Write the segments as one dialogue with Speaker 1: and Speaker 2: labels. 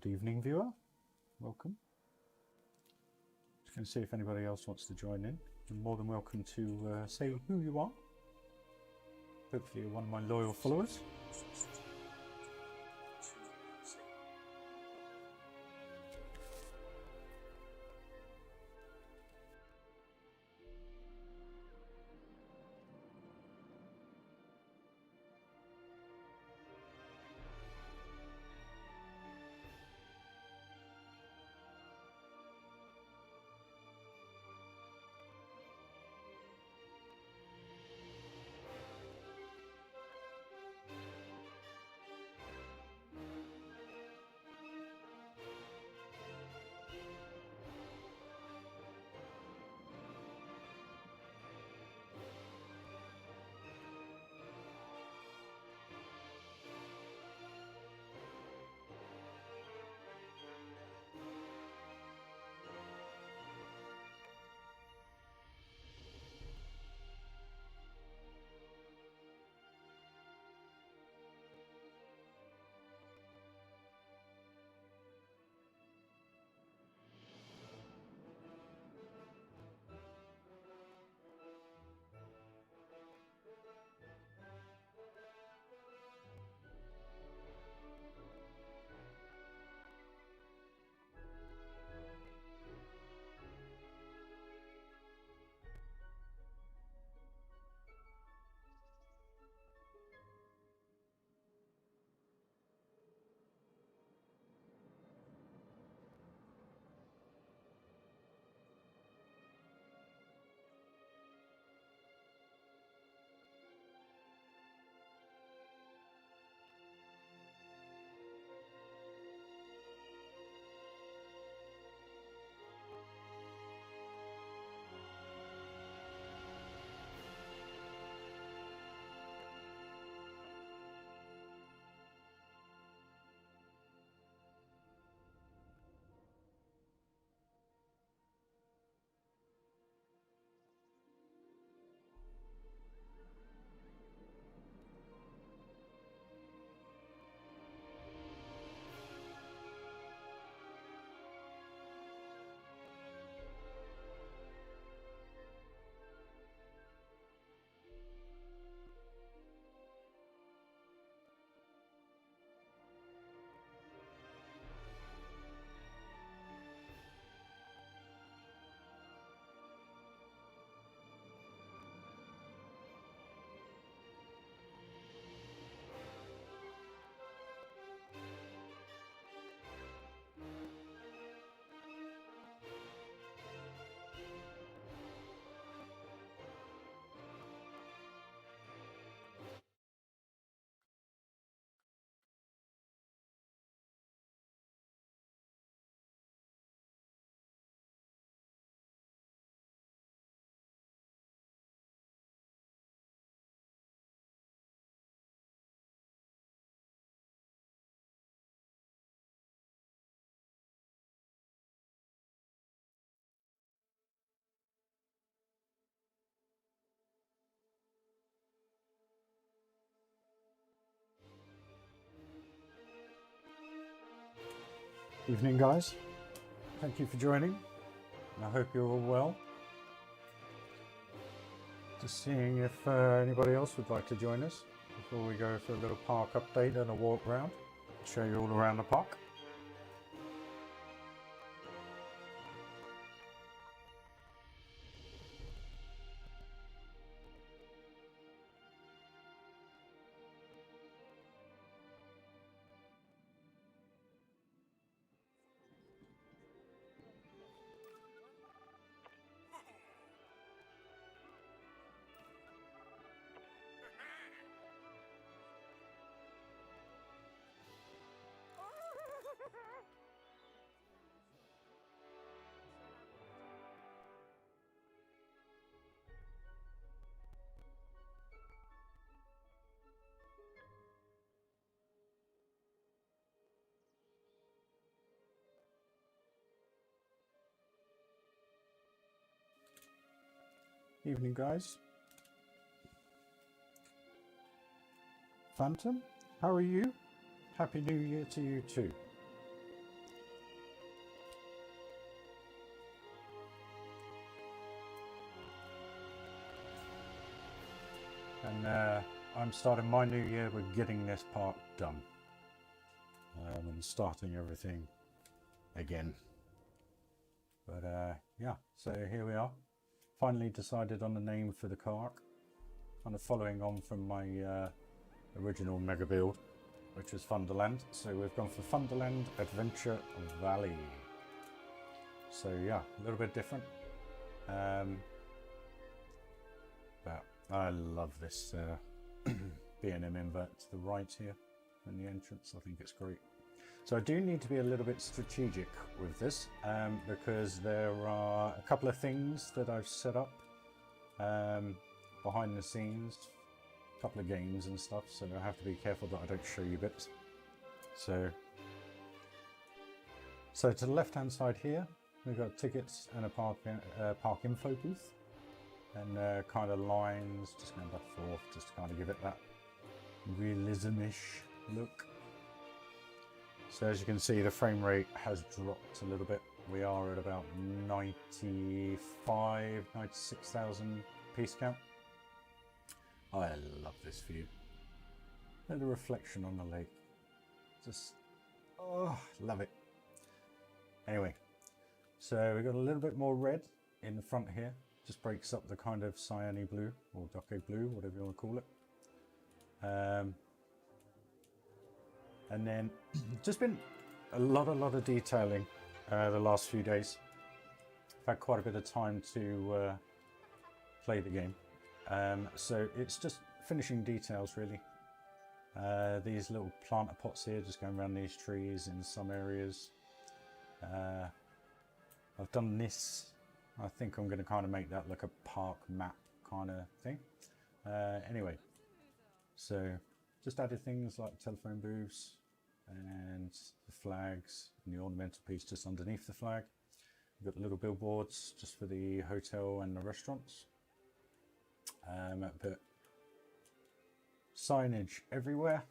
Speaker 1: Good evening, viewer. Welcome. Just going to see if anybody else wants to join in. You're more than welcome to say who you are. Hopefully you're one of my loyal followers. Evening, guys. Thank you for joining. I hope you're all well. Just seeing if anybody else would like to join us before we go for a little park update and a walk round. Show you all around the park. Evening, guys. Phantom, how are you? Happy New Year to you too. and I'm starting my new year with getting this park done and starting everything again. But yeah, so here we are. Finally decided on the name for the park, kind of following on from my original mega build, which was Funderland. So we've gone for Funderland Adventure Valley. So yeah, a little bit different. But I love this B&M invert to the right here in the entrance. I think it's great. So I do need to be a little bit strategic with this because there are a couple of things that I've set up behind the scenes, a couple of games and stuff, so I have to be careful that I don't show you bits. So to the left hand side here, we've got tickets and a park info booth, and kind of lines just going back and forth just to kind of give it that realism-ish look. So as you can see, the frame rate has dropped a little bit. We are at about 96,000 piece count. I love this view. Look at the reflection on the lake. Just, oh, love it. Anyway, so we've got a little bit more red in the front here. Just breaks up the kind of cyany blue, or ducky blue, whatever you want to call it. And then just been a lot of detailing the last few days. I've had quite a bit of time to play the game. So it's just finishing details really. These little planter pots here, just going around these trees in some areas. I've done this. I think I'm going to kind of make that like a park map kind of thing. Anyway, so just added things like telephone booths and the flags and the ornamental piece just underneath the flag. We've got the little billboards just for the hotel and the restaurants. But signage everywhere,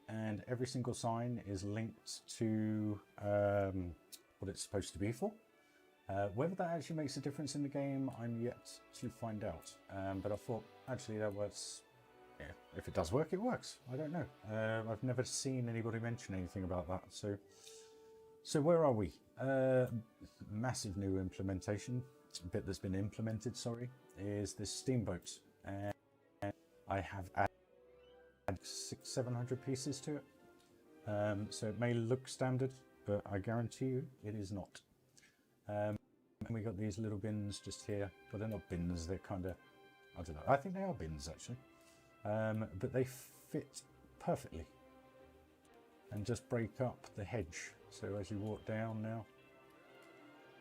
Speaker 1: and every single sign is linked to what it's supposed to be for. Whether that actually makes a difference in the game, I'm yet to find out. But I thought actually that works. Yeah, if it does work, it works. I don't know. I've never seen anybody mention anything about that. So where are we? Massive new implementation. A bit that's been implemented, sorry, is this Steamboat, and I have added 600-700 pieces to it. So it may look standard, but I guarantee you it is not. And we got these little bins just here, but they're not bins. They're kind of, I don't know. I think they are bins actually. But they fit perfectly and just break up the hedge. So as you walk down now,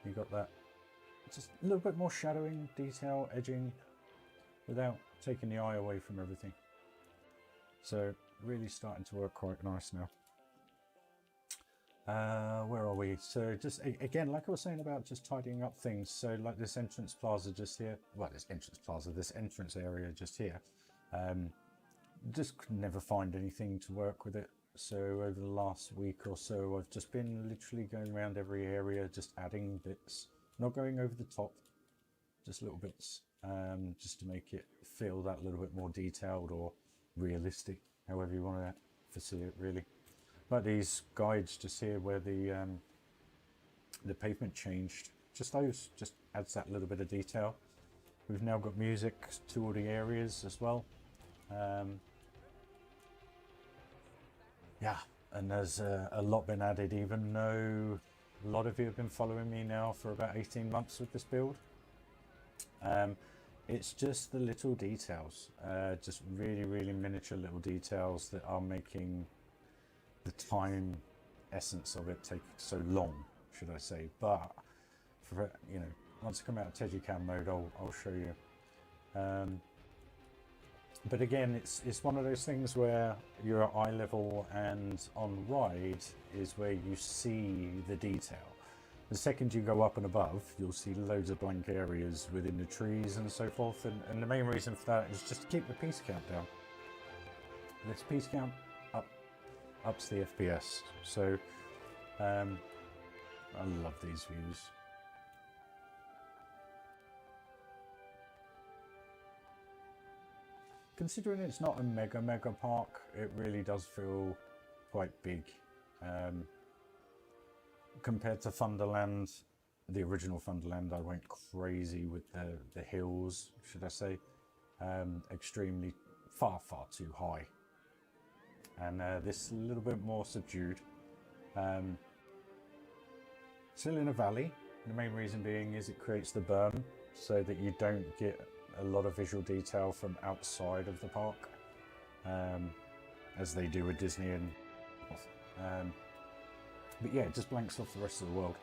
Speaker 1: you got that just a little bit more shadowing, detail, edging, without taking the eye away from everything. So really starting to work quite nice now. Where are we? So just again, like I was saying about just tidying up things. So like this entrance plaza just here. Well, this entrance area just here. Just could never find anything to work with it. So over the last week or so, I've just been literally going around every area, just adding bits, not going over the top, just little bits, just to make it feel that little bit more detailed or realistic, however you want to foresee it really. Like these guides just here where the pavement changed, just those, just adds that little bit of detail. We've now got music to all the areas as well. Yeah, and there's a lot been added, even though a lot of you have been following me now for about 18 months with this build. It's just the little details, just really miniature little details that are making the time essence of it take so long, should I say. But for, you know, once I come out of Teddycam mode, I'll show you. But again, it's one of those things where you're at eye level, and on ride is where you see the detail. The second you go up and above, you'll see loads of blank areas within the trees and so forth. And the main reason for that is just to keep the piece count down. This piece count ups the FPS. So I love these views. considering it's not a mega park, it really does feel quite big. Compared to Funderland, the original Funderland, I went crazy with the hills, should I say. Extremely far too high. And this a little bit more subdued. Still in a valley. The main reason being is it creates the berm so that you don't get a lot of visual detail from outside of the park, as they do with Disney and but yeah, it just blanks off the rest of the world.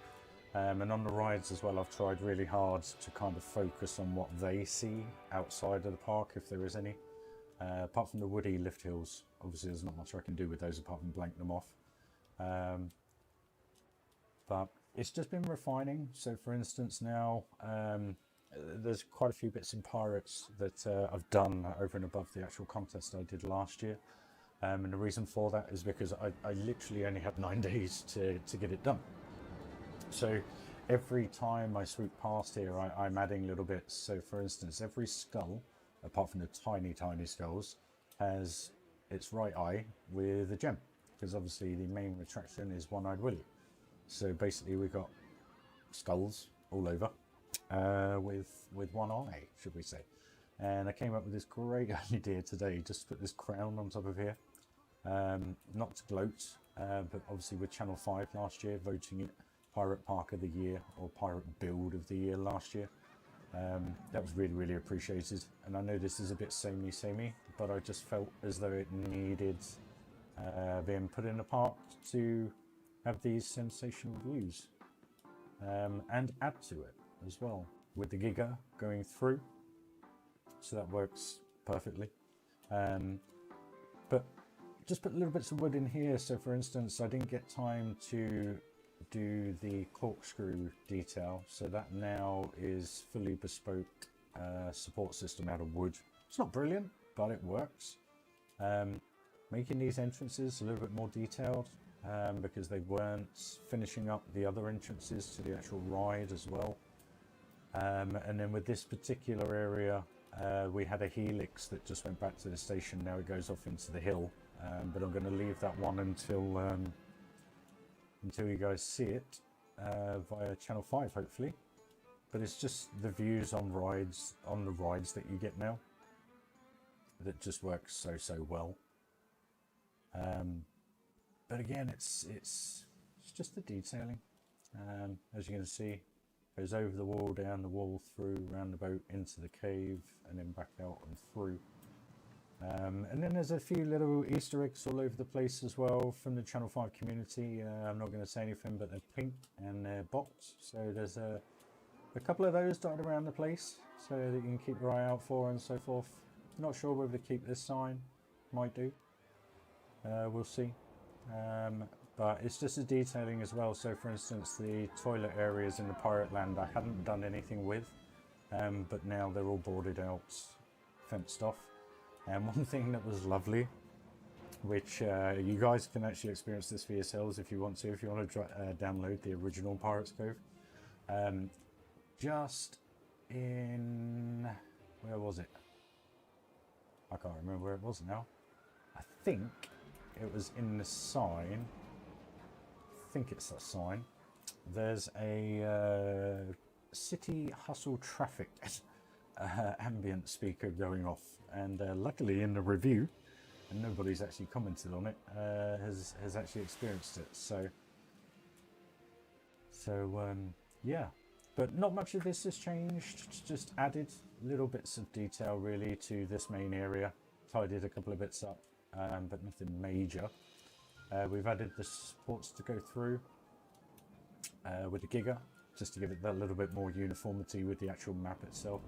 Speaker 1: And on the rides as well, I've tried really hard to kind of focus on what they see outside of the park, if there is any. Apart from the woody lift hills, obviously there's not much I can do with those apart from blank them off. But it's just been refining. So for instance now, there's quite a few bits in Pirates that I've done over and above the actual contest I did last year. And the reason for that is because I literally only had 9 days to get it done. So every time I swoop past here, I'm adding little bits. So for instance, every skull, apart from the tiny skulls, has its right eye with a gem. Because obviously the main attraction is One-Eyed Willie. So basically we've got skulls all over with one eye, should we say. And I came up with this great idea today, just to put this crown on top of here. Not to gloat, but obviously with Channel 5 last year voting it Pirate Park of the Year or Pirate Build of the Year last year, that was really appreciated. And I know this is a bit samey, but I just felt as though it needed being put in the park to have these sensational views, and add to it as well with the Giga going through, so that works perfectly. But just put little bits of wood in here. So for instance, I didn't get time to do the corkscrew detail, so that now is fully bespoke support system out of wood. It's not brilliant, but it works. Making these entrances a little bit more detailed, because they weren't finishing up the other entrances to the actual ride as well. And then with this particular area, we had a helix that just went back to the station. Now it goes off into the hill, but I'm going to leave that one until you guys see it via Channel 5 hopefully. But it's just the views on the rides that you get now that just works so well. But again, it's just the detailing. As you can see, goes over the wall, down the wall, through, round the boat, into the cave, and then back out and through. And then there's a few little Easter eggs all over the place as well from the Channel 5 community. I'm not going to say anything, but they're pink and they're boxed. So there's a couple of those dotted around the place, so that you can keep your eye out for and so forth. Not sure whether to keep this sign. Might do. We'll see. But it's just a detailing as well. So for instance, the toilet areas in the Pirate Land I hadn't done anything with, but now they're all boarded out, fenced off. And one thing that was lovely, which you guys can actually experience this for yourselves if you want to download the original Pirates Cove. Just in, where was it? I can't remember where it was now. I think it was in the sign. I think it's that sign. There's a city hustle traffic ambient speaker going off, and luckily in the review, and nobody's actually commented on it, has actually experienced it. So yeah, but not much of this has changed. Just added little bits of detail really to this main area, tidied a couple of bits up, but nothing major. We've added the supports to go through with the Giga, just to give it that little bit more uniformity with the actual map itself.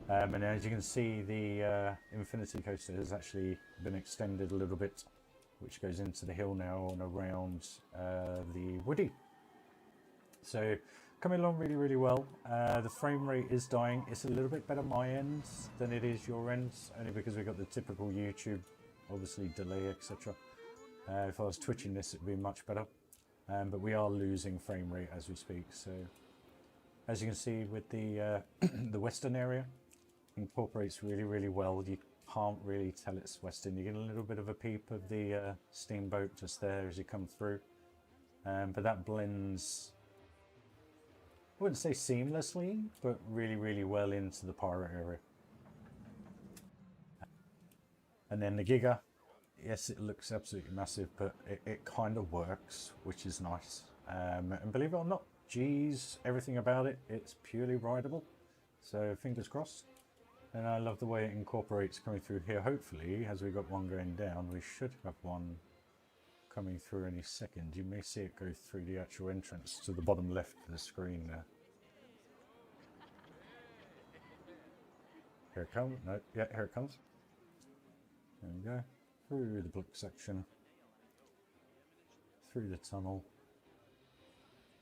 Speaker 1: And as you can see, the Infinity Coaster has actually been extended a little bit, which goes into the hill now and around the Woody. So coming along really well. The frame rate is dying. It's a little bit better my end than it is your end, only because we've got the typical YouTube, obviously delay, etc. If I was twitching this, it would be much better. But we are losing frame rate as we speak. So as you can see with the the western area, incorporates really well. You can't really tell it's Western. You get a little bit of a peep of the steamboat just there as you come through, but that blends, I wouldn't say seamlessly, but really, really well into the pirate area. And then the Giga, yes, it looks absolutely massive, but it kind of works, which is nice. And believe it or not, geez, everything about it, it's purely rideable. So fingers crossed. And I love the way it incorporates coming through here. Hopefully, as we got one going down, we should have one coming through any second. You may see it go through the actual entrance to the bottom left of the screen there. Here it comes. No, yeah, here it comes. There we go. Through the book section, through the tunnel,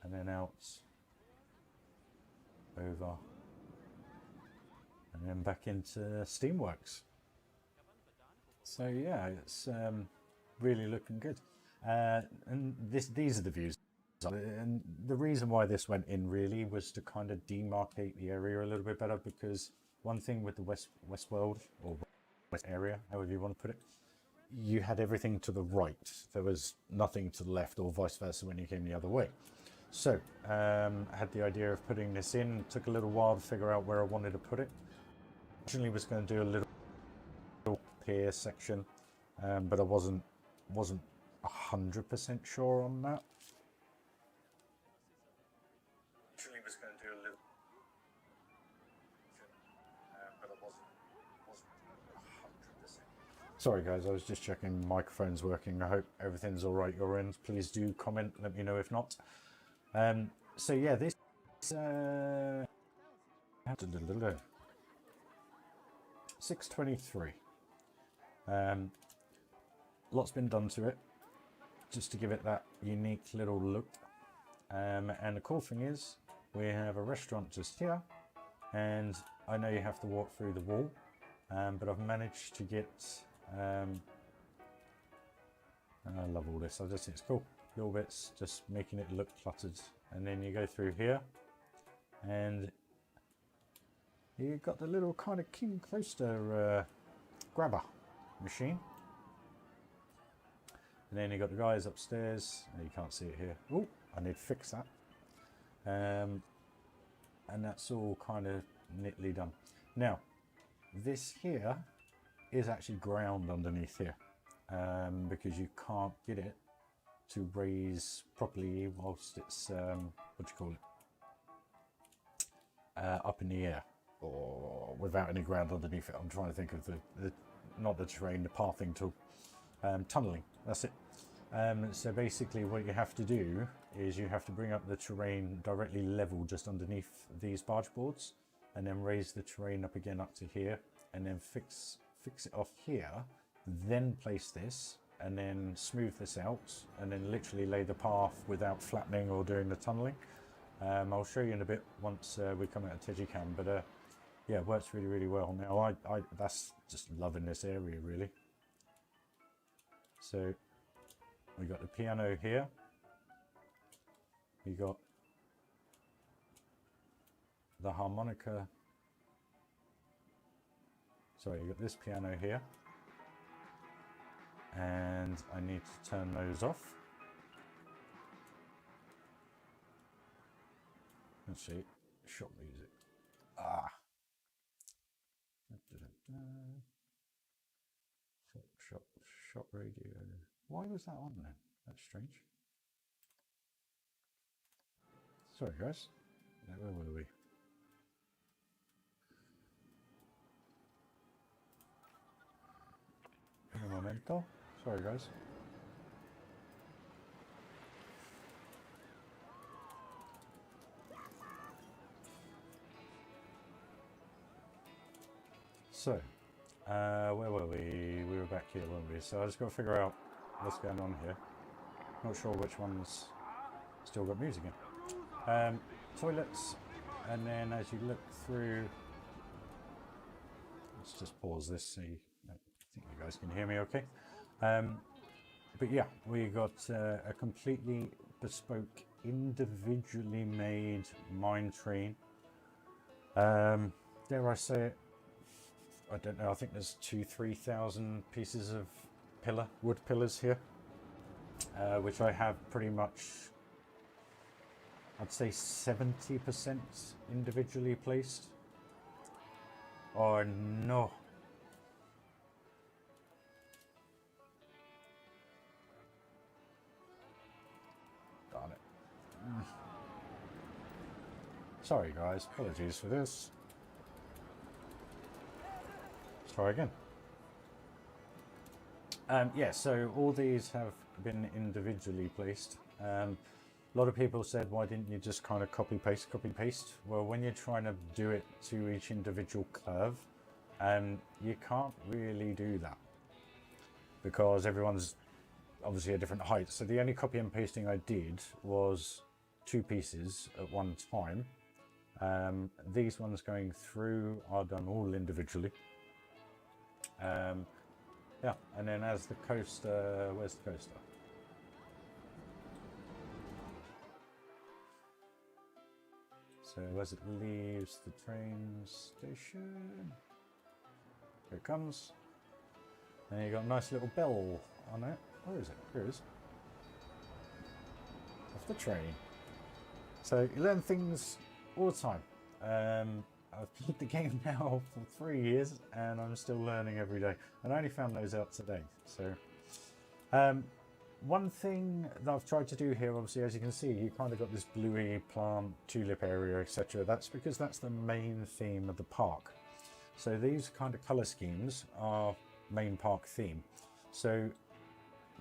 Speaker 1: and then out, over, and then back into Steamworks. So yeah, it's really looking good. And these are the views. And the reason why this went in really was to kind of demarcate the area a little bit better, because one thing with the West World, or West area, however you want to put it, you had everything to the right. There was nothing to the left, or vice versa when you came the other way. So I had the idea of putting this in. It took a little while to figure out where I wanted to put it. Originally was going to do a little pier section, but I wasn't 100% sure on that. Originally was going to do a little, but I wasn't 100%. Sorry guys, I was just checking the microphone's working. I hope everything's all right your end. Please do comment, let me know if not. So yeah, this 623. Lots been done to it just to give it that unique little look. And the cool thing is we have a restaurant just here, and I know you have to walk through the wall, but I've managed to get I love all this. I just think it's cool. Little bits, just making it look cluttered. And then you go through here, and you've got the little kind of King Coaster grabber machine. And then you've got the guys upstairs. You can't see it here. Oh, I need to fix that. And that's all kind of neatly done. Now, this here is actually ground underneath here, because you can't get it to raise properly whilst it's what do you call it, up in the air, or without any ground underneath it. I'm trying to think of the not the terrain, the pathing tool. Tunneling, that's it. So basically what you have to do is you have to bring up the terrain directly level just underneath these barge boards, and then raise the terrain up again up to here, and then fix it off here, then place this, and then smooth this out, and then literally lay the path without flattening or doing the tunneling. I'll show you in a bit once we come out of Tegicam, but yeah, it works really, really well. Now I that's just loving this area really. So we got the piano here, we got the harmonica, sorry, you got this piano here, and I need to turn those off. Let's see, shop music. Shop radio. Why was that on then? That's strange. Sorry guys, where were we? Un momento. Sorry guys. So, where were we? We were back here, weren't we? So I just got to figure out what's going on here. Not sure which one's still got music in. Toilets, and then as you look through, let's just pause this so I think you guys can hear me okay. But yeah, we got a completely bespoke, individually made mine train. Dare I say it, I don't know, I think there's 2,000-3,000 pieces of wood pillars here, which I have pretty much, I'd say 70% individually placed. Oh no. Darn it. Sorry guys, apologies for this. Let's try again. Yeah, so all these have been individually placed. A lot of people said, why didn't you just kind of copy paste? Well, when you're trying to do it to each individual curve, you can't really do that because everyone's obviously a different height. So the only copy and pasting I did was 2 pieces at one time. These ones going through are done all individually. Yeah, and then as the coaster, where's the coaster? So as it leaves the train station, here it comes. And you got a nice little bell on it. Where is it? Here it is. Off the train. So you learn things all the time. I've played the game now for 3 years and I'm still learning every day. And I only found those out today. So one thing that I've tried to do here, obviously, as you can see, you kind of got this bluey plant, tulip area, etc. That's because that's the main theme of the park. So these kind of colour schemes are main park theme. So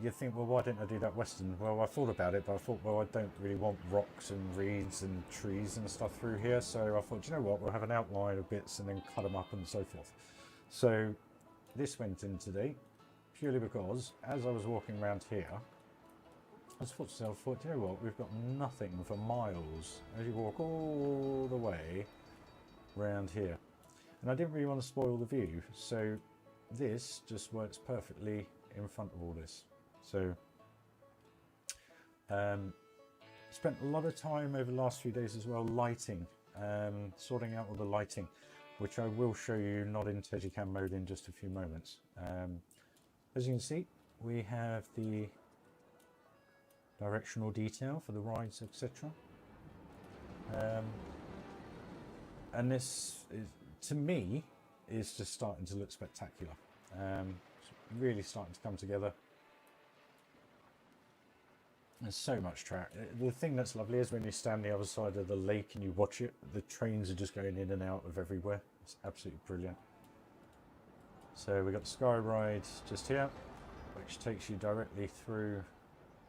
Speaker 1: you think, well, why didn't I do that western? Well, I thought about it, but I thought, well, I don't really want rocks and reeds and trees and stuff through here. So I thought, you know what, we'll have an outline of bits and then cut them up and so forth. So this went in today purely because as I was walking around here, I just thought to myself, you know what, we've got nothing for miles as you walk all the way around here. And I didn't really want to spoil the view. So this just works perfectly in front of all this. So spent a lot of time over the last few days as well lighting, sorting out all the lighting, which I will show you not in Teddycam mode in just a few moments. As you can see, we have the directional detail for the rides, etc. And this is, to me, is just starting to look spectacular. It's really starting to come together. There's so much track. The thing that's lovely is when you stand the other side of the lake and you watch it, the trains are just going in and out of everywhere. It's absolutely brilliant. So we've got the Sky Ride just here, which takes you directly through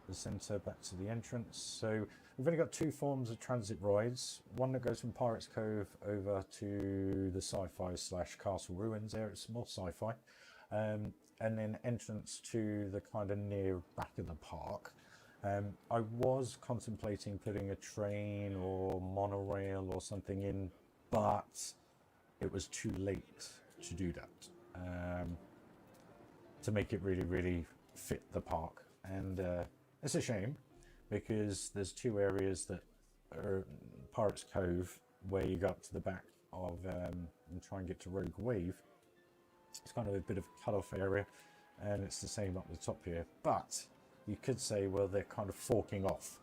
Speaker 1: the centre back to the entrance. So we've only got 2 forms of transit rides. One that goes from Pirates Cove over to the sci-fi / castle ruins there. It's more sci-fi. And then entrance to the kind of near back of the park. I was contemplating putting a train or monorail or something in, but it was too late to do that, to make it really fit the park. And it's a shame because there's 2 areas that are Pirates Cove where you go up to the back of and try and get to Rogue Wave. It's kind of a bit of a cut-off area, and it's the same up the top here. But you could say, well, they're kind of forking off.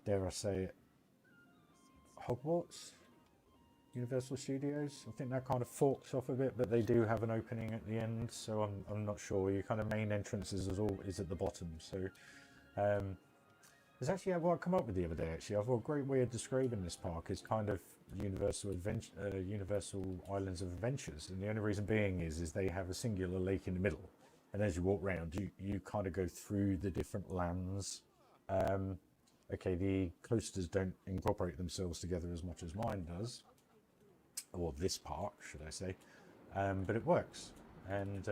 Speaker 1: Dare I say it? Hogwarts? Universal Studios? I think that kind of forks off a bit, but they do have an opening at the end, so I'm not sure. Your kind of main entrances is at the bottom. So there's actually what I come up with the other day. Actually, I thought a great way of describing this park is kind of Universal Islands of Adventures, and the only reason being is they have a singular lake in the middle, and as you walk around, you kind of go through the different lands. Okay, the coasters don't incorporate themselves together as much as mine does, or this park, should I say, but it works. And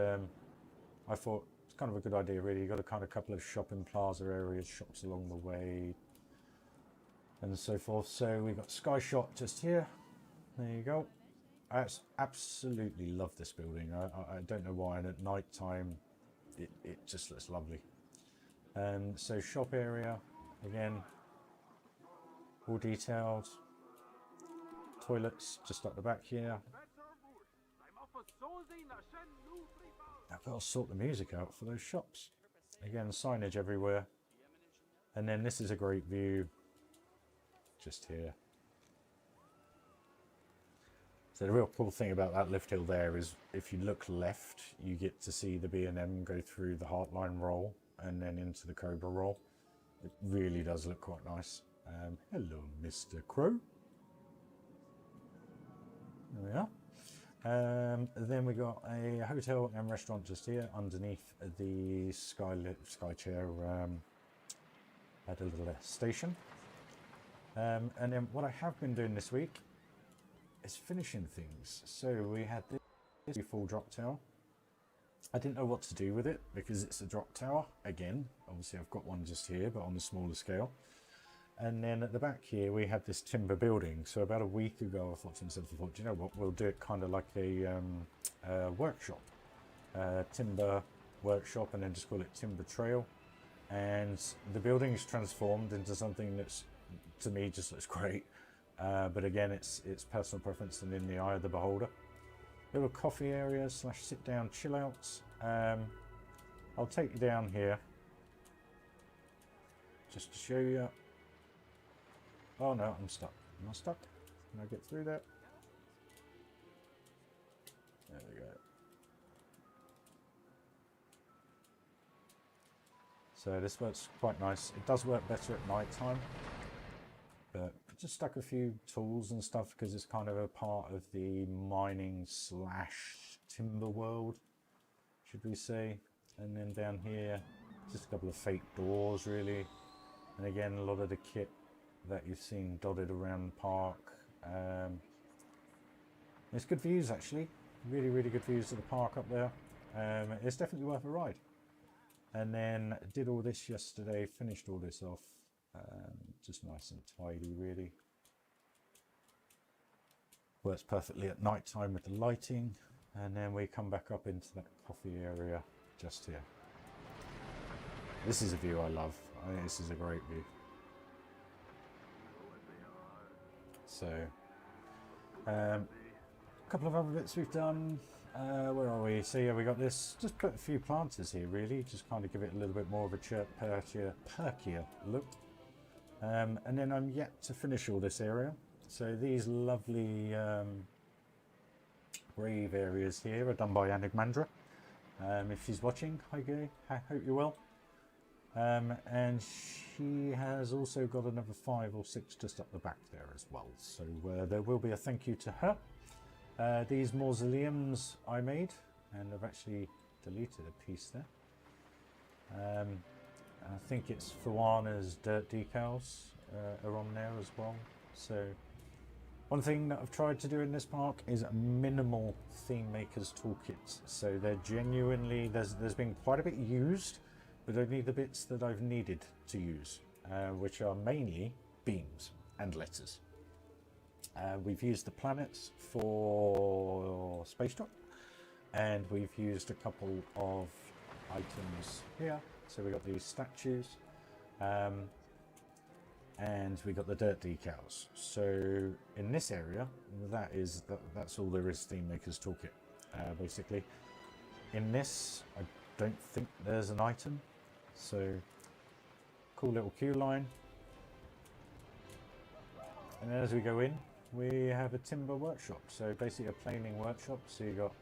Speaker 1: I thought it's kind of a good idea, really. You've got a kind of couple of shopping plaza areas, shops along the way, and so forth. So we've got Sky Shot just here. There you go. I absolutely love this building. I don't know why, and at night time it just looks lovely. So shop area, again, all detailed. toilets just up the back here. I've got to sort the music out for those shops. Again, signage everywhere. And then this is a great view just here. So the real cool thing about that lift hill there is if you look left, you get to see the B&M go through the Heartline roll and then into the Cobra roll. It really does look quite nice. Hello, Mr. Crow. There we are. Then we got a hotel and restaurant just here underneath the sky chair at a little station. And then what I have been doing this week is finishing things. So we had this full drop tower. I didn't know what to do with it because it's a drop tower again. Obviously I've got one just here, but on the smaller scale. And then at the back here we had this timber building. So about a week ago I thought to myself, do you know what, we'll do it kind of like a workshop, timber workshop, and then just call it Timber Trail. And the building is transformed into something that's, to me, just looks great. But again, it's personal preference and in the eye of the beholder. Little coffee area / sit down chill outs. I'll take you down here just to show you. Oh no, I'm stuck. Am I stuck? Can I get through that? There we go. So this works quite nice. It does work better at night time, but I just stuck a few tools and stuff because it's kind of a part of the mining / timber world, should we say. And then down here, just a couple of fake doors really. And again, a lot of the kit that you've seen dotted around the park. It's good views actually, really, really good views of the park up there. It's definitely worth a ride. And then did all this yesterday, finished all this off, just nice and tidy really. Works perfectly at night time with the lighting. And then we come back up into that coffee area just here. This is a view I love. I think this is a great view. So, a couple of other bits we've done. Where are we? So yeah, we got this, just put a few planters here really, just kind of give it a little bit more of a perkier look. And then I'm yet to finish all this area. So these lovely grave areas here are done by Anigmandra. If she's watching, hi Gay, I hope you're well. And she has also got another 5 or 6 just up the back there as well. So there will be a thank you to her. These mausoleums I made, and I've actually deleted a piece there. I think it's Fuana's dirt decals are on there as well. So one thing that I've tried to do in this park is a minimal theme makers toolkits. So they're genuinely, there's been quite a bit used, but only the bits that I've needed to use, which are mainly beams and letters. We've used the planets for Space Dock, and we've used a couple of items here. So we got these statues, and we got the dirt decals. So in this area, that's all there is theme makers toolkit, basically. In this, I don't think there's an item. So cool little queue line, and then as we go in, we have a timber workshop. So basically a planing workshop. So you got,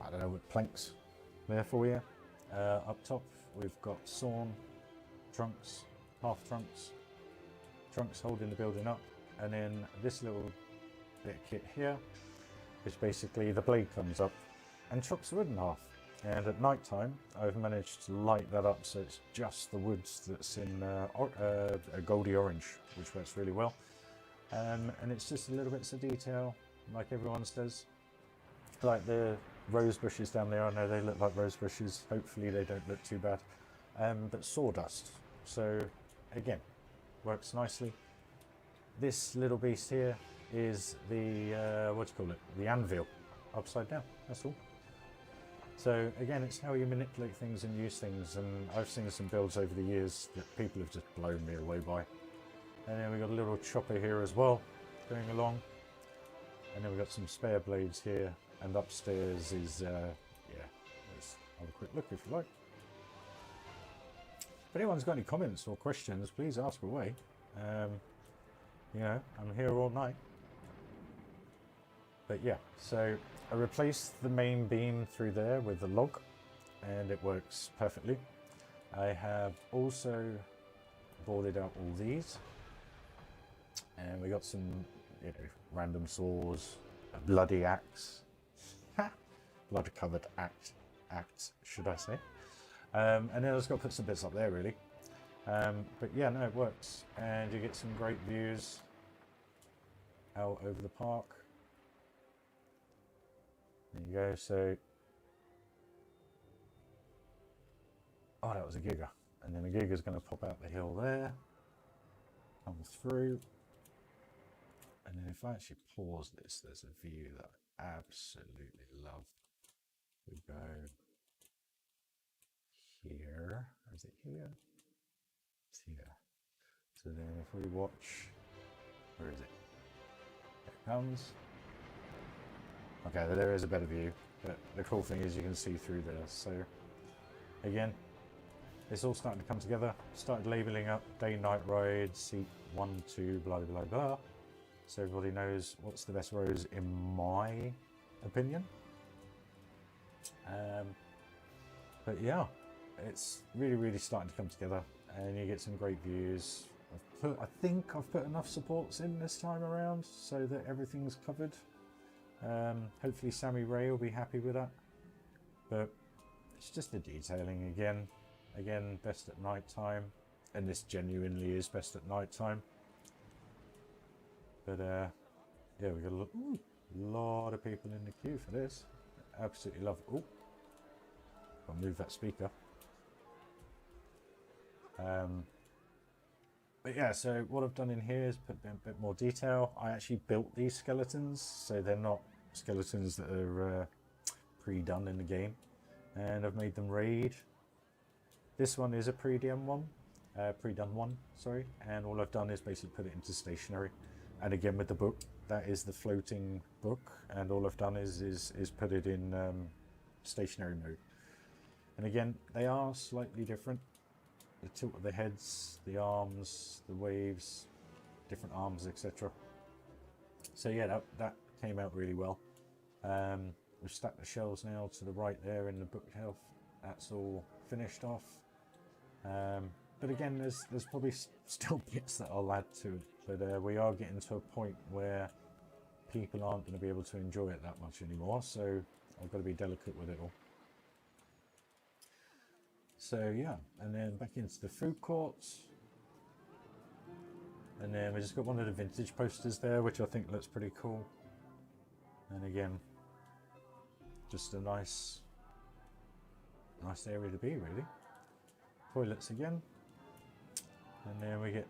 Speaker 1: I don't know, with planks there for you. Up top we've got sawn trunks, half trunks holding the building up, and then this little bit of kit here, which basically the blade comes up and chops the wood in half. And at night time I've managed to light that up so it's just the woods that's in a goldy orange, which works really well. And it's just a little bits of detail like everyone says, like the rose bushes down there. I know they look like rose bushes, hopefully they don't look too bad, but sawdust, so again works nicely. This little beast here is the what do you call it, the anvil upside down, that's all. So again, it's how you manipulate things and use things, and I've seen some builds over the years that people have just blown me away by. And then we've got a little chopper here as well. going along. And then we've got some spare blades here, and upstairs is, yeah, let's have a quick look if you like. If anyone's got any comments or questions, please ask away. You know, I'm here all night. But yeah, so I replaced the main beam through there with the log, and it works perfectly. I have also boarded out all these, and we got some, you know, random saws, a bloody axe, blood covered axe, should I say? And then I just got to put some bits up there really. But yeah, no, it works, and you get some great views out over the park. There you go. So, oh, that was a giga, and then the giga's going to pop out the hill there, come through, and then if I actually pause this, there's a view that I absolutely love. We go here. Is it here? It's here. So then if we watch, where is it? There it comes. Okay, there is a better view, but the cool thing is you can see through there. So again, it's all starting to come together. Started labeling up day-night rides, seat 1, 2, blah blah blah, so everybody knows what's the best rows in my opinion. But yeah, it's really starting to come together, and you get some great views. I think I've put enough supports in this time around so that everything's covered. Hopefully Sammy Ray will be happy with that, but it's just the detailing again, best at night time, and this genuinely is best at night time. But yeah, we got a lot of people in the queue for this. Absolutely love it. Oh, I'll move that speaker. But yeah, so what I've done in here is put a bit more detail. I actually built these skeletons, so they're not skeletons that are pre-done in the game, and I've made them raid. This one is a pre-done one, sorry, and all I've done is basically put it into stationary. And again with the book, that is the floating book, and all I've done is put it in stationary mode. And again, they are slightly different. The tilt of the heads, the arms, the waves, different arms, etc. So yeah, that came out really well. We've stacked the shelves now to the right there in the bookshelf. That's all finished off. But again, there's probably still bits that I'll add to it. But we are getting to a point where people aren't going to be able to enjoy it that much anymore. So I've got to be delicate with it all. So yeah, and then back into the food courts, and then we just got one of the vintage posters there, which I think looks pretty cool. And again, just a nice area to be really. Toilets again, and then we get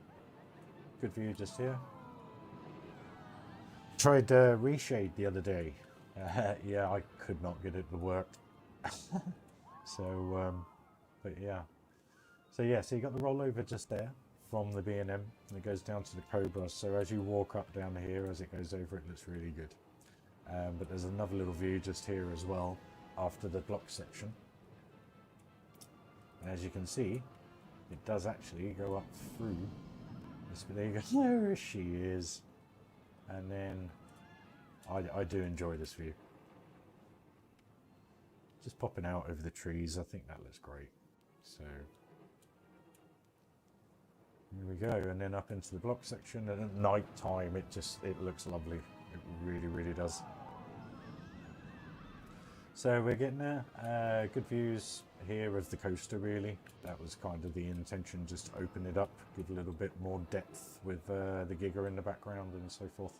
Speaker 1: good view just here. Tried reshade the other day. Yeah, I could not get it to work. So. But yeah, so you got the rollover just there from the B&M, and it goes down to the Cobra. So as you walk up down here, as it goes over, it looks really good. But there's another little view just here as well after the block section. And as you can see, it does actually go up through this. There you go. There she is. And then I do enjoy this view. Just popping out over the trees. I think that looks great. So here we go, and then up into the block section, and at night time it looks lovely. It really does. So we're getting there. Good views here of the coaster really. That was kind of the intention, just to open it up, give a little bit more depth with the Giga in the background and so forth.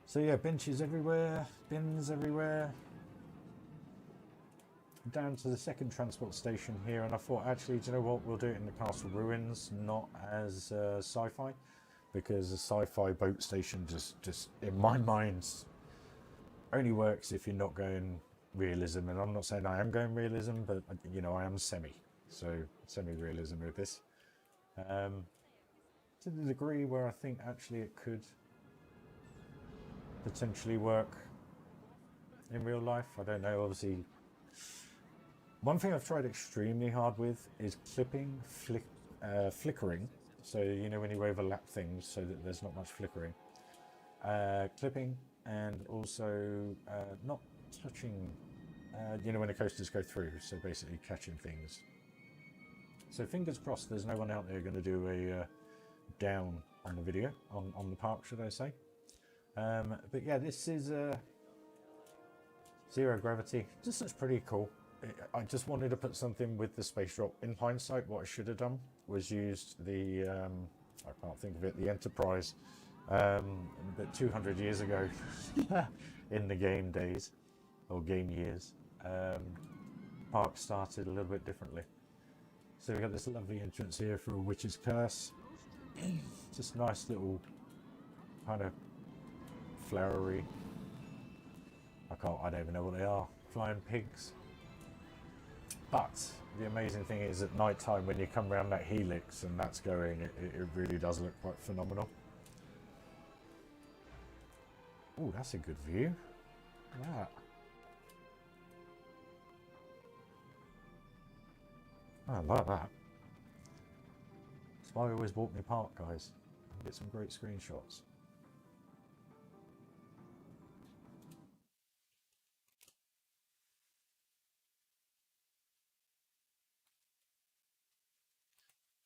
Speaker 1: So yeah, benches everywhere, bins everywhere. Down to the second transport station here, and I thought, actually, do you know what, we'll do it in the castle ruins, not as sci-fi, because a sci-fi boat station just in my mind only works if you're not going realism. And I'm not saying I am going realism, but you know, I am semi-realism with this, to the degree where I think actually it could potentially work in real life. I don't know, obviously. One thing I've tried extremely hard with is clipping, flickering. So, you know, when you overlap things so that there's not much flickering. Clipping, and also not touching, you know, when the coasters go through. So basically catching things. So fingers crossed there's no one out there going to do a down on the video, on the park, should I say. But yeah, this is zero gravity. This looks pretty cool. I just wanted to put something with the space drop. In hindsight, what I should have done was used the, I can't think of it, the Enterprise, but 200 years ago in the game days, or game years, park started a little bit differently. So we've got this lovely entrance here for a witch's curse. Just nice little kind of flowery, I don't even know what they are, flying pigs. But the amazing thing is at night time when you come around that helix and that's going, it really does look quite phenomenal. Oh, that's a good view. Look at that. I like that. That's why I always walk my park, guys. Get some great screenshots.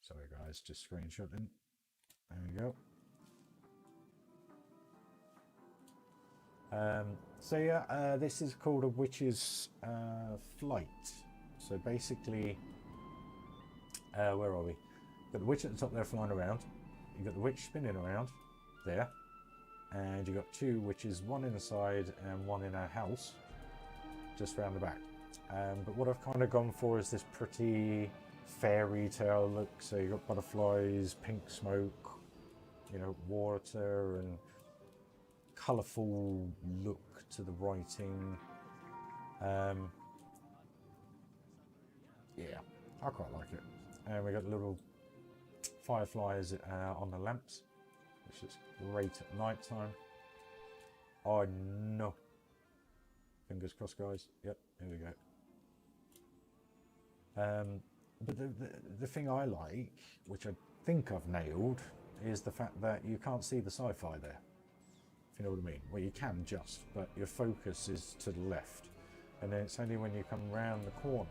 Speaker 1: Sorry guys, just screenshotting. There we go. So yeah, this is called a witch's flight. So basically, where are we? Got the witch at the top there flying around. You've got the witch spinning around there. And you've got two witches, one in the side and one in a house, just round the back. But what I've kind of gone for is this pretty fairy tale look. So you've got butterflies, pink smoke, you know, water, and colourful look to the writing. Yeah, I quite like it. And we got little fireflies on the lamps, which is great at night time. Oh no! Fingers crossed, guys. Yep, here we go. But the thing I like, which I think I've nailed, is the fact that you can't see the sci-fi there. If you know what I mean. Well, you can just, but your focus is to the left. And then it's only when you come round the corner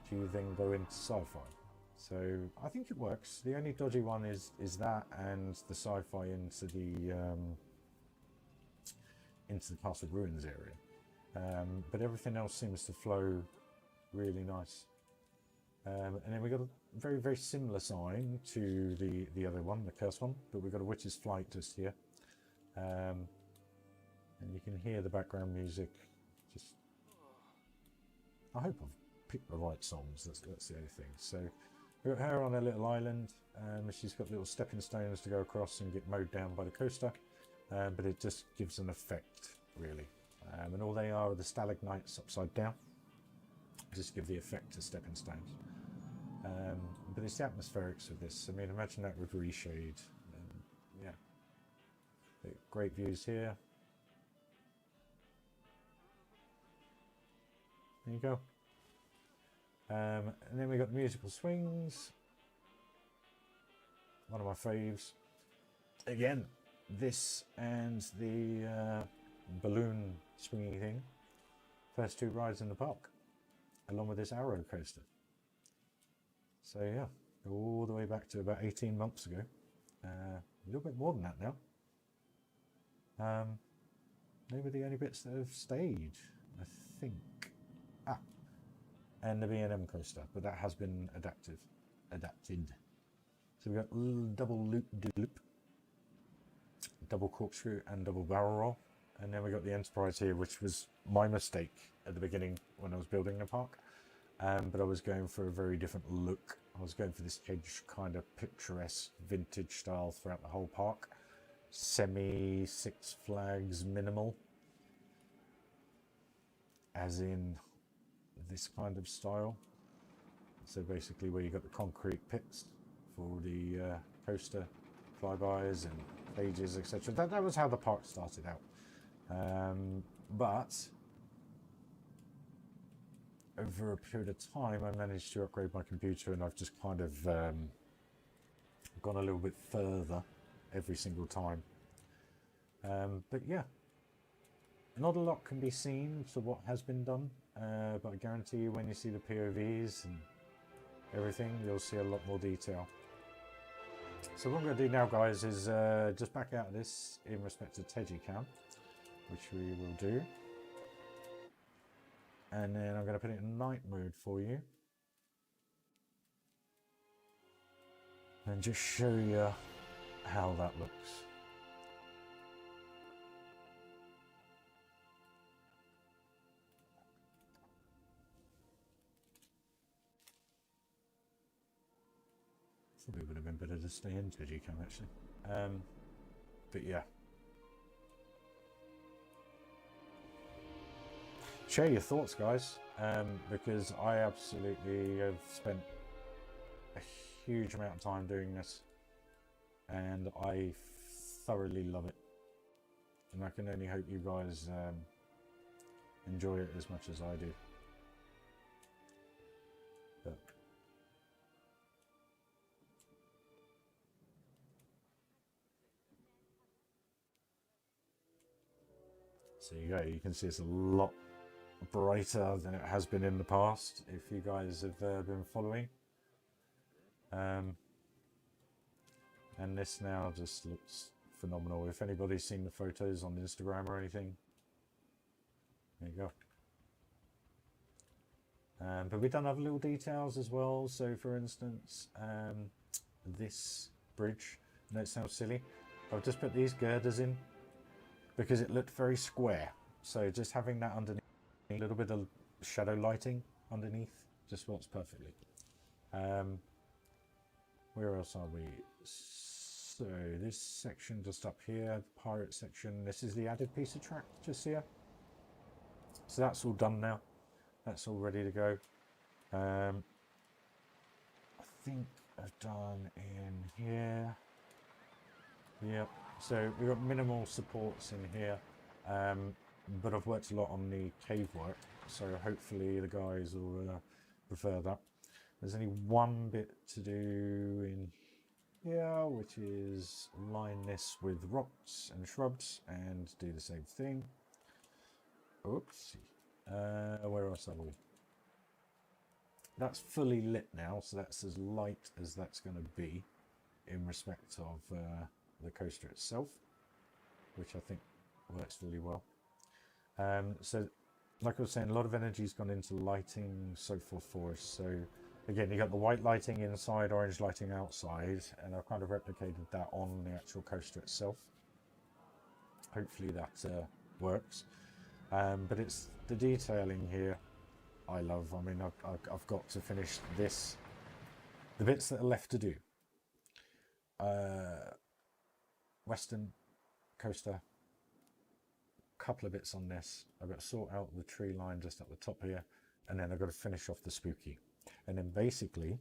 Speaker 1: do you then go into sci-fi. So I think it works. The only dodgy one is that and the sci-fi into the Castle Ruins area. But everything else seems to flow really nice. And then we got a very, very similar sign to the other one, the curse one, but we've got a witch's flight just here. And you can hear the background music. Just, I hope I've picked the right songs. That's the only thing. So we've got her on a little island. She's got little stepping stones to go across and get mowed down by the coaster. But it just gives an effect, really. And all they are the stalagmites upside down. Just give the effect to stepping stones. But it's the atmospherics of this. I mean, imagine that with reshade. Yeah. Great views here. There you go. And then we got the musical swings. One of my faves. Again, this and the balloon swingy thing. First two rides in the park, along with this arrow coaster. So yeah, all the way back to about 18 months ago. A little bit more than that now. They were the only bits that have stayed, I think. And the B&M coaster, but that has been adapted. So we've got double loop-de-loop, double corkscrew and double barrel roll. And then we got the Enterprise here, which was my mistake at the beginning when I was building the park. But I was going for a very different look. I was going for this edge kind of picturesque vintage style throughout the whole park. Semi Six Flags minimal. As in this kind of style. So basically where you got the concrete pits for the coaster flybys and pages, etc. That was how the park started out. But over a period of time, I managed to upgrade my computer, and I've just kind of gone a little bit further every single time. But yeah, not a lot can be seen to what has been done, but I guarantee you when you see the POVs and everything, you'll see a lot more detail. So what I'm going to do now, guys, is just back out of this in respect to Tegicam, which we will do. And then I'm going to put it in night mode for you. And just show you how that looks. Probably would have been better to stay in Tegicam actually. But yeah. Share your thoughts, guys, because I absolutely have spent a huge amount of time doing this, and I thoroughly love it, and I can only hope you guys enjoy it as much as I do. But so you can see it's a lot brighter than it has been in the past, if you guys have been following. And this now just looks phenomenal. If anybody's seen the photos on Instagram or anything, there you go. But we've done other little details as well. So for instance, this bridge, I know it sounds silly, I've just put these girders in because it looked very square. So just having that underneath, a little bit of shadow lighting underneath, just works perfectly. Where else are we? So this section just up here, the pirate section, this is the added piece of track just here. So that's all done now. That's all ready to go. I think I've done in here. Yep. So we've got minimal supports in here. But I've worked a lot on the cave work, so hopefully the guys will prefer that. There's only one bit to do in here, which is line this with rocks and shrubs and do the same thing. Oops. Where else are we? That's fully lit now, so that's as light as that's going to be in respect of the coaster itself, which I think works really well. So like I was saying, a lot of energy's gone into lighting, so forth for us. So again, you got the white lighting inside, orange lighting outside, and I've kind of replicated that on the actual coaster itself. Hopefully that works. But it's the detailing here I love. I mean, I've got to finish this, the bits that are left to do. Western coaster, couple of bits on this. I've got to sort out the tree line just at the top here, and then I've got to finish off the spooky, and then basically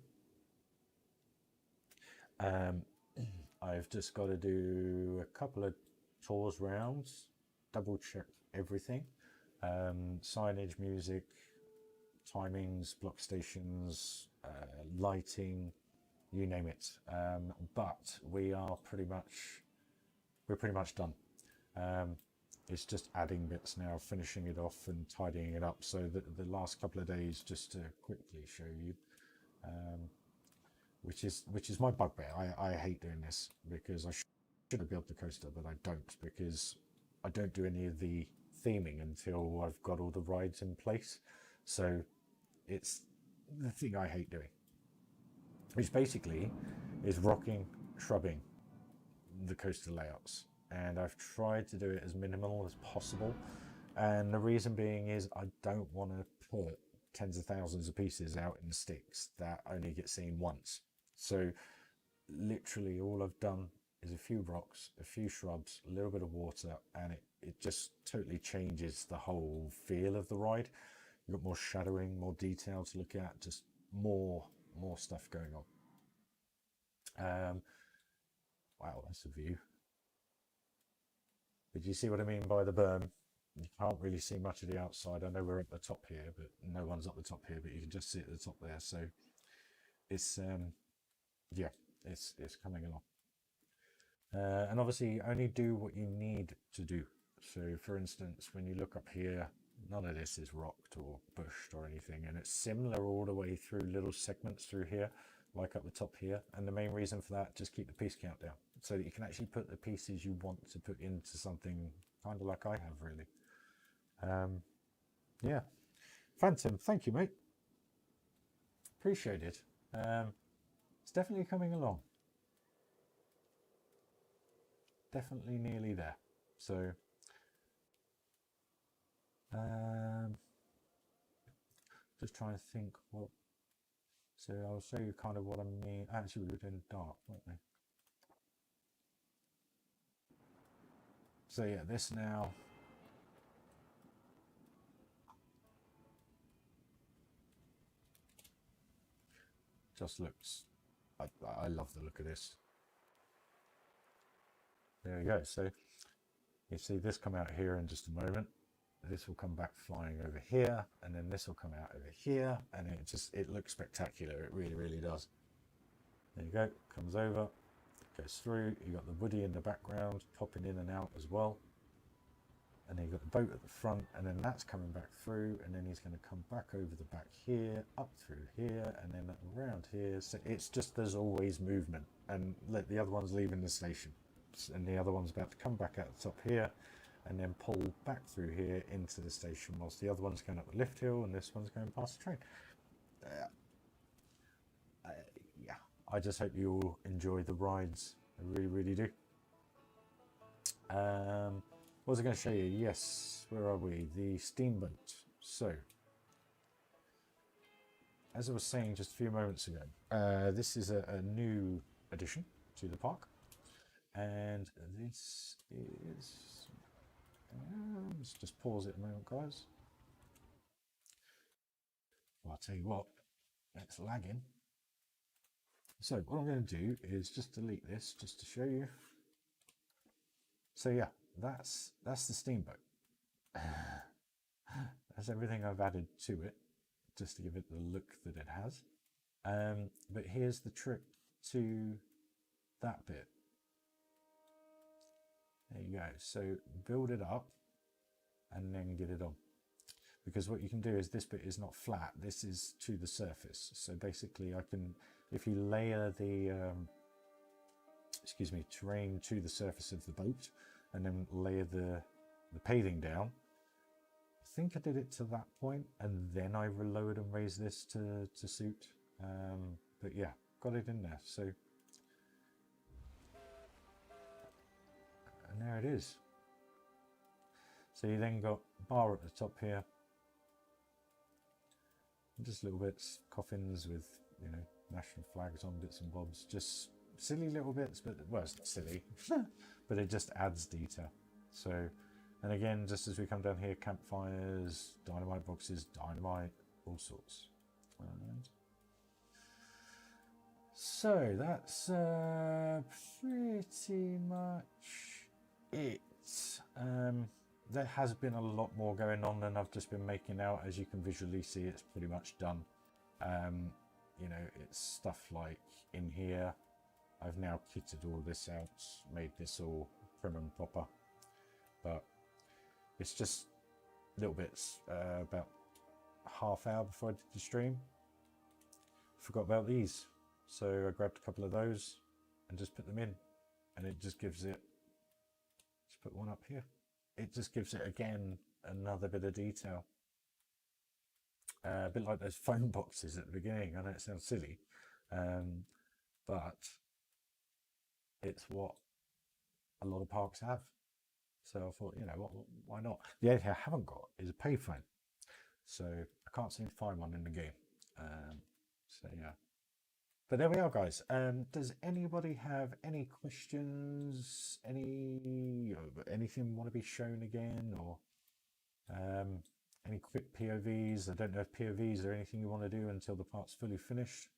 Speaker 1: I've just got to do a couple of tours rounds, double check everything, signage, music, timings, block stations, lighting, you name it. But we're pretty much done. It's just adding bits now, finishing it off and tidying it up. So the last couple of days, just to quickly show you, which is my bugbear. I hate doing this because I should have built the coaster, but I don't, because I don't do any of the theming until I've got all the rides in place. So it's the thing I hate doing, which basically is rocking, shrubbing the coaster layouts. And I've tried to do it as minimal as possible. And the reason being is I don't want to put tens of thousands of pieces out in sticks that only get seen once. So literally all I've done is a few rocks, a few shrubs, a little bit of water, and it just totally changes the whole feel of the ride. You've got more shadowing, more detail to look at, just more stuff going on. Wow, that's a view. But you see what I mean by the berm? You can't really see much of the outside. I know we're at the top here, but no one's up the top here, but you can just see at the top there. So it's, yeah, it's coming along. And obviously only do what you need to do. So for instance, when you look up here, none of this is rocked or bushed or anything, and it's similar all the way through, little segments through here, like up the top here. And the main reason for that, just keep the piece count down so that you can actually put the pieces you want to put into something kind of like I have, really. Yeah, Phantom, thank you, mate. Appreciate it. It's definitely coming along. Definitely nearly there. So just trying to think what. So I'll show you kind of what I mean. Actually, we were doing dark, weren't we? So yeah, this now. Just looks. I love the look of this. There we go. So you see this come out here in just a moment. This will come back flying over here, and then this will come out over here, and it looks spectacular. It really, really does. There you go. Comes over, goes through. You got the woody in the background popping in and out as well, and then you got the boat at the front, and then that's coming back through, and then he's going to come back over the back here, up through here, and then around here. So it's just, there's always movement, and the other one's leaving the station, and the other one's about to come back out the top here, and then pull back through here into the station, whilst the other one's going up the lift hill, and this one's going past the train. Yeah, I just hope you all enjoy the rides. I really, really do. What was I going to show you? Yes, where are we? The Steamboat. So, as I was saying just a few moments ago, this is a new addition to the park, and this is. Let's just pause it a moment, guys. Well, I'll tell you what, it's lagging. So what I'm going to do is just delete this just to show you. So yeah, that's the Steamboat. That's everything I've added to it, just to give it the look that it has. But here's the trick to that bit. There you go. So build it up and then get it on. Because what you can do is, this bit is not flat, this is to the surface. So basically I can, if you layer the, terrain to the surface of the boat and then layer the paving down. I think I did it to that point and then I lowered and raised this to suit. But yeah, got it in there. So, and there it is. So you then got bar at the top here. Just little bits, coffins with, you know, national flags on, bits and bobs. Just silly little bits, but, well, it's not silly, but it just adds detail. So, and again, just as we come down here, campfires, dynamite boxes, dynamite, all sorts. And so that's pretty much it. There has been a lot more going on than I've just been making out. As you can visually see, it's pretty much done. You know, it's stuff like in here, I've now kitted all this out, made this all prim and proper, but it's just little bits. About half hour before I did the stream, forgot about these, so I grabbed a couple of those and just put them in, and it just gives it, let's put one up here, it just gives it again another bit of detail. A bit like those phone boxes at the beginning. I know it sounds silly, but it's what a lot of parks have. So I thought, you know what, why not? The only thing I haven't got is a payphone, so I can't seem to find one in the game. So yeah, but there we are, guys. Does anybody have any questions? Anything want to be shown again, or any quick POVs? I don't know if POVs are anything you want to do until the part's fully finished.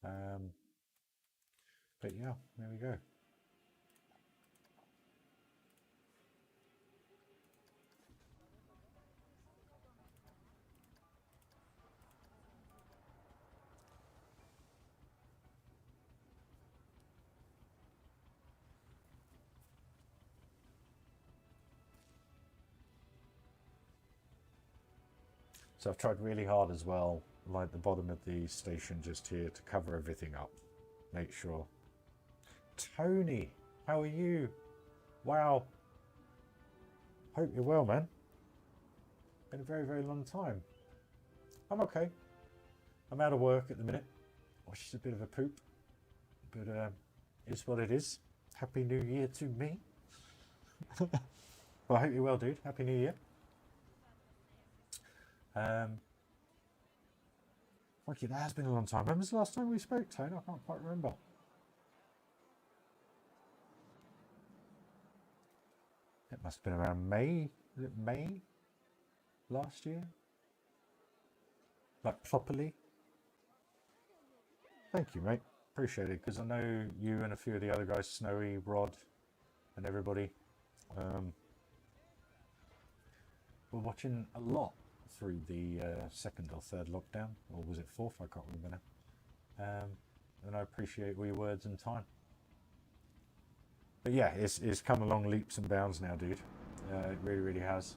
Speaker 1: But yeah, there we go. So I've tried really hard as well, like the bottom of the station just here, to cover everything up. Make sure. Tony, how are you? Wow. Hope you're well, man. Been a very, very long time. I'm okay. I'm out of work at the minute, which is a bit of a poop. But it's what it is. Happy New Year to me. Well, I hope you're well, dude. Happy New Year. Okay, that has been a long time. When was the last time we spoke, Tone? I can't quite remember. It must have been around May. Was it May last year? Like properly? Thank you, mate. Appreciate it, because I know you and a few of the other guys, Snowy, Rod, and everybody, were watching a lot through the second or third lockdown, or was it fourth? I can't remember now. And I appreciate all your words and time. But yeah, it's come along leaps and bounds now, dude. It really, really has.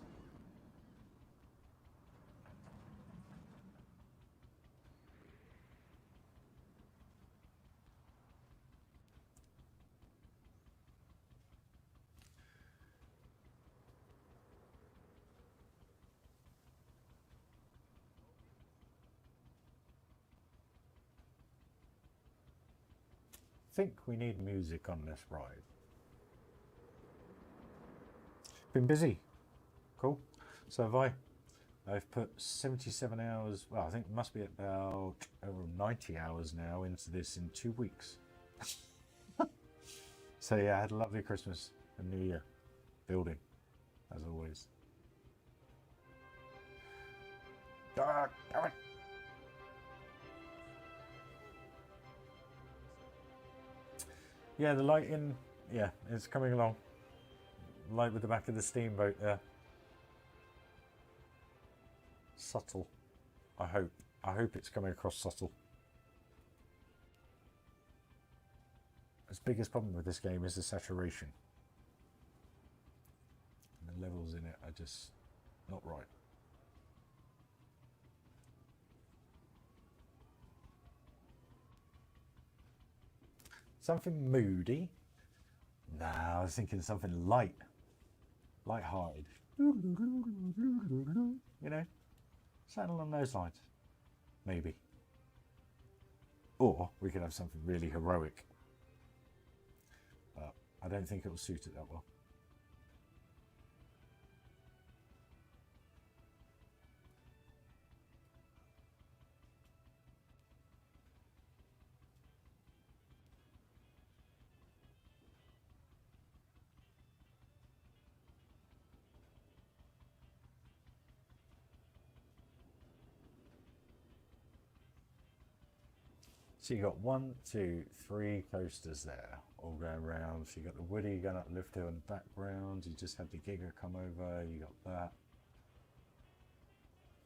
Speaker 1: I think we need music on this ride. Been busy. Cool. So have I. I've put 77 hours, well, I think it must be about 90 hours now into this in 2 weeks. So yeah, I had a lovely Christmas and New Year building, as always. Yeah, the lighting, yeah, it's coming along. Light with the back of the steamboat there. Subtle. I hope. I hope it's coming across subtle. Its biggest problem with this game is the saturation. And the levels in it are just not right. Something moody? Nah, I was thinking something light. Light-hearted. You know? Something along those lines. Maybe. Or we could have something really heroic. But I don't think it will suit it that well. So you got 1, 2, 3 coasters there, all going around. So you got the Woody going up the lift hill in the background. You just had the Giga come over. You got that.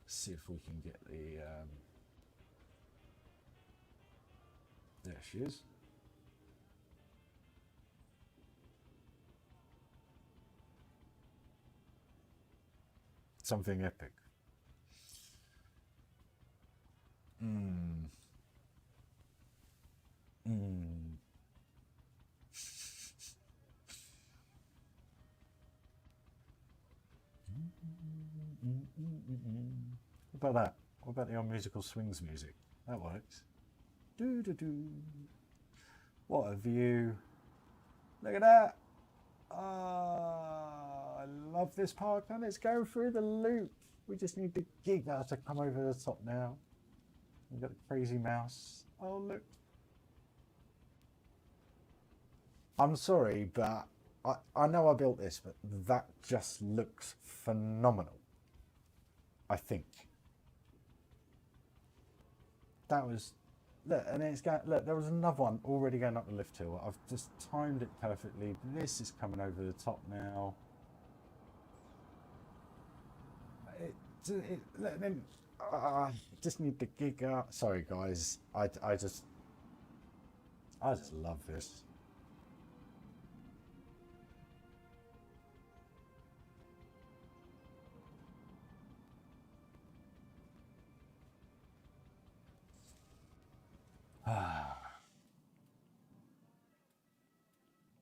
Speaker 1: Let's see if we can get the. There she is. Something epic. What about that? What about the old musical swings music? That works. Do do do. What a view! Look at that! Ah, I love this park, and it's going through the loop. We just need the Giga to come over the top now. We've got the crazy mouse. Oh look! I'm sorry, but I know I built this, but that just looks phenomenal. I think. That was, look, and it's going, look, there was another one already going up the lift hill. I've just timed it perfectly. This is coming over the top now. Look, then, just need the Giga. Sorry guys, I just love this.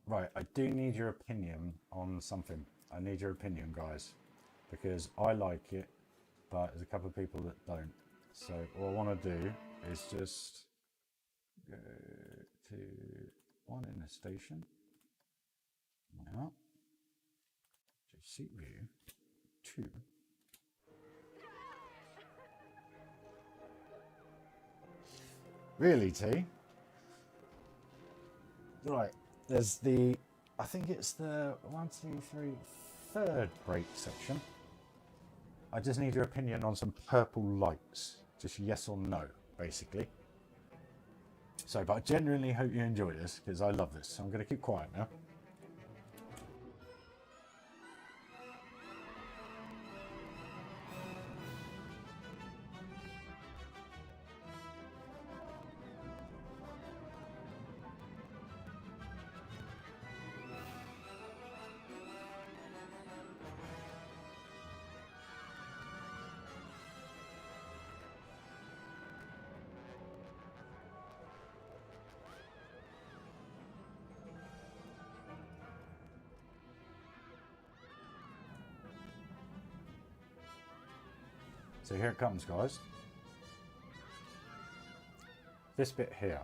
Speaker 1: Right, I do need your opinion on something. I need your opinion, guys, because I like it, but there's a couple of people that don't. So what I want to do is just go to one in the station. Now, just seat view 2. Really, T? Right, there's the, I think it's the 1, 2, 3, third break section. I just need your opinion on some purple lights. Just yes or no, basically. So, but I genuinely hope you enjoy this, because I love this. So I'm going to keep quiet now. So here it comes, guys. This bit here.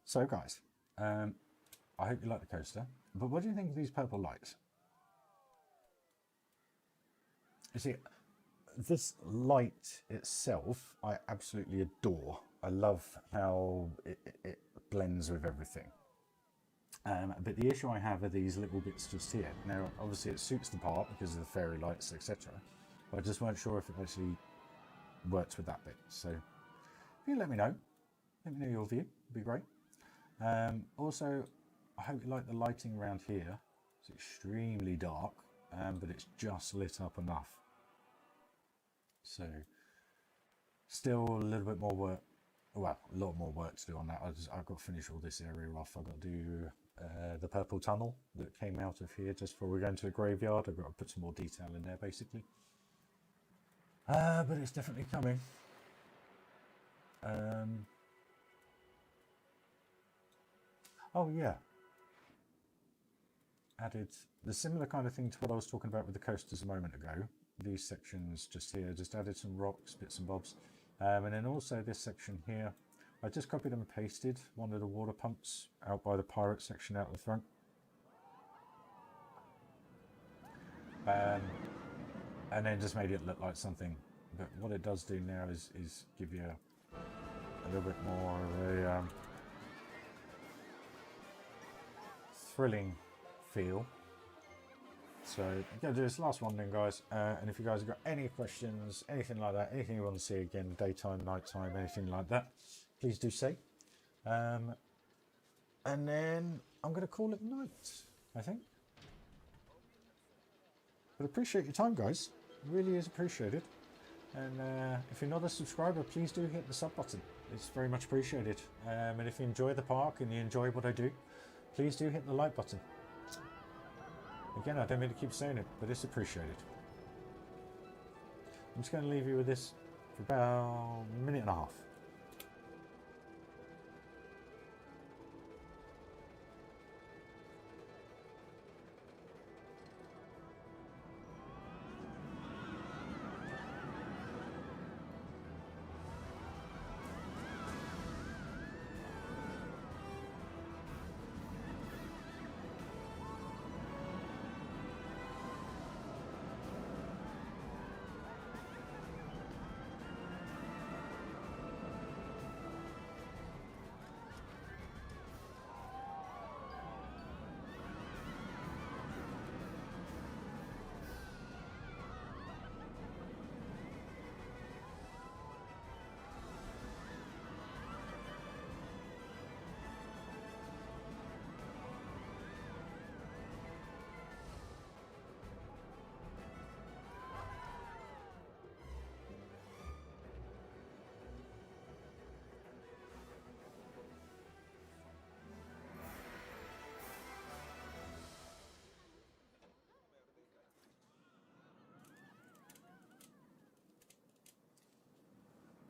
Speaker 1: So guys, I hope you like the coaster, but what do you think of these purple lights? You see, this light itself, I absolutely adore. I love how it blends with everything. But the issue I have are these little bits just here. Now, obviously it suits the part because of the fairy lights, etc. But I just weren't sure if it actually works with that bit. So, if you let me know your view, it'd be great. Also, I hope you like the lighting around here. It's extremely dark, but it's just lit up enough. So, still a little bit more work. Well, a lot more work to do on that. I've got to finish all this area off. I've got to do the purple tunnel that came out of here just before we go into the graveyard. I've got to put some more detail in there, basically. But it's definitely coming. Oh yeah, added the similar kind of thing to what I was talking about with the coasters a moment ago. These sections just here, just added some rocks, bits and bobs. And then also this section here, I just copied and pasted one of the water pumps out by the pirate section out the front. And then just made it look like something. But what it does do now is give you a little bit more of a thrilling feel. So I'm going to do this last one then, guys. And if you guys have got any questions, anything like that, anything you want to see again, daytime, nighttime, anything like that, please do say. And then I'm going to call it night, I think. But appreciate your time, guys. It really is appreciated. And if you're not a subscriber, please do hit the sub button. It's very much appreciated. And if you enjoy the park and you enjoy what I do, please do hit the like button. Again, I don't mean to keep saying it, but it's appreciated. I'm just going to leave you with this for about a minute and a half.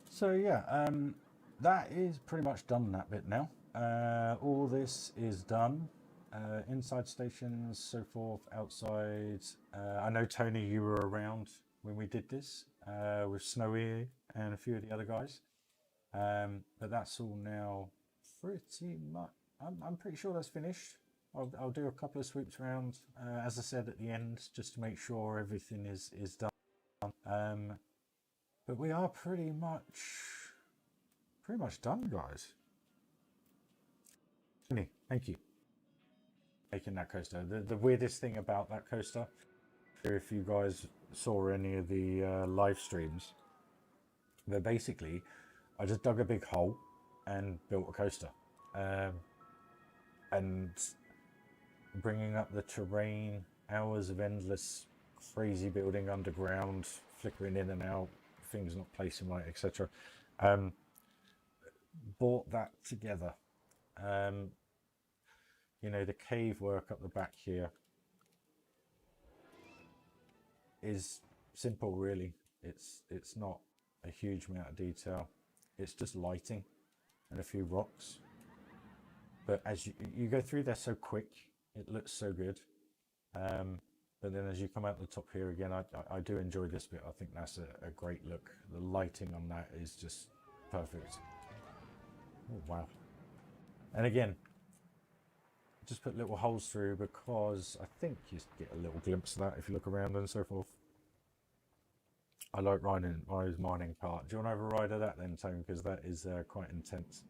Speaker 1: So yeah, that is pretty much done that bit now. All this is done. Inside stations, so forth, outside. I know, Tony, you were around when we did this with Snowy and a few of the other guys. But that's all now pretty much, I'm pretty sure that's finished. I'll do a couple of sweeps around, as I said at the end, just to make sure everything is done. But we are pretty much done, guys. Thank you. Making that coaster. The weirdest thing about that coaster, if you guys saw any of the live streams, but basically I just dug a big hole and built a coaster. And bringing up the terrain, hours of endless crazy building underground, flickering in and out, things not placing right, etc. Brought that together. You know, the cave work up the back here is simple, really. It's not a huge amount of detail. It's just lighting and a few rocks. But as you go through there so quick, it looks so good. But then as you come out the top here again, I do enjoy this bit. I think that's a great look. The lighting on that is just perfect. Oh, wow. And again, just put little holes through because I think you get a little glimpse of that if you look around and so forth. I like riding my mining cart. Do you want to have a ride of that then, Tone? Because that is quite intense.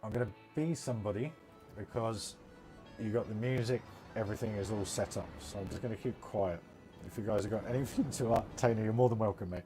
Speaker 1: I'm going to be somebody because you got the music, everything is all set up. So I'm just going to keep quiet. If you guys have got anything to add, Tony, you're more than welcome, mate.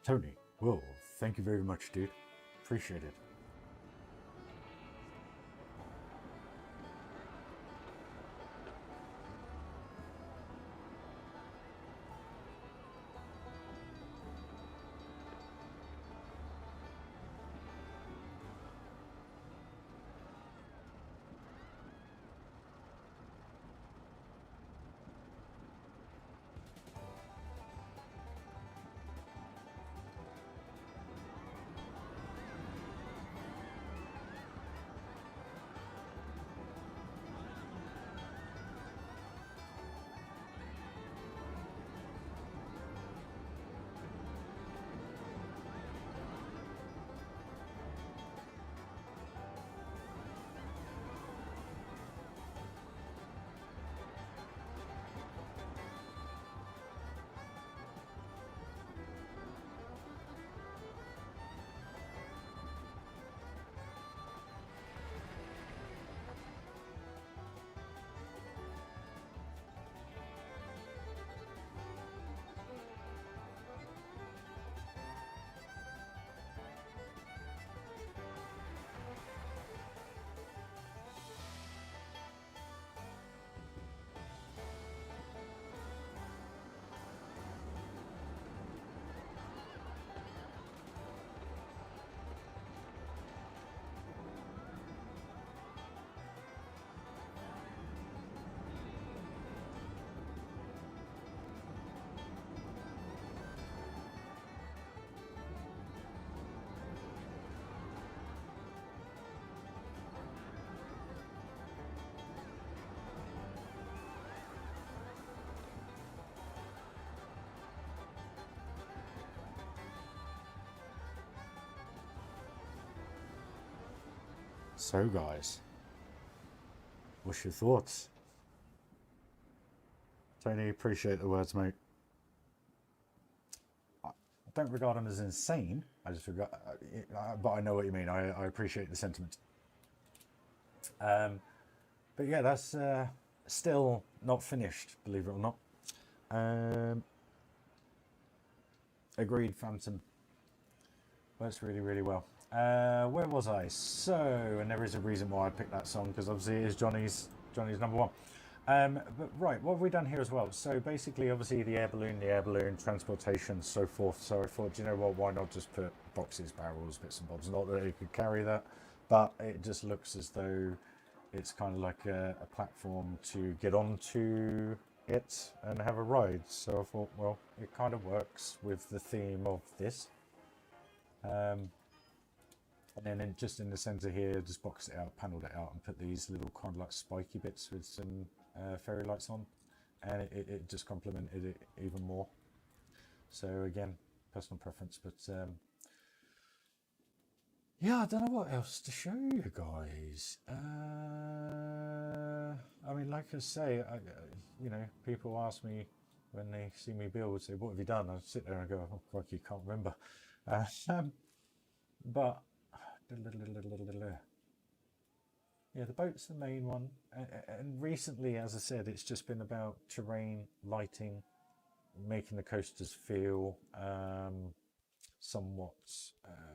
Speaker 1: Tony, well, thank you very much, dude. Appreciate it. So guys, what's your thoughts? Tony, appreciate the words, mate. I don't regard them as insane. I just regard, but I know what you mean. I appreciate the sentiment. But yeah, that's still not finished, believe it or not. Agreed, Phantom. Works really, really well. Where was I? So, and there is a reason why I picked that song, because obviously it is Johnny's number one. But right, what have we done here as well? So basically, obviously the air balloon, transportation, so forth. So I thought, you know what, why not just put boxes, barrels, bits and bobs? Not that it could carry that, but it just looks as though it's kind of like a platform to get onto it and have a ride. So I thought, well, it kind of works with the theme of this. And then just in the center here, just boxed it out, paneled it out, and put these little kind of like spiky bits with some fairy lights on, and it just complemented it even more. So again, personal preference, but yeah, I don't know what else to show you guys. I mean, like I say, you know, people ask me when they see me build, say, "What have you done?" I sit there and go, "Oh, crikey, can't remember." But yeah, the boat's the main one, and recently, as I said, it's just been about terrain, lighting, making the coasters feel somewhat,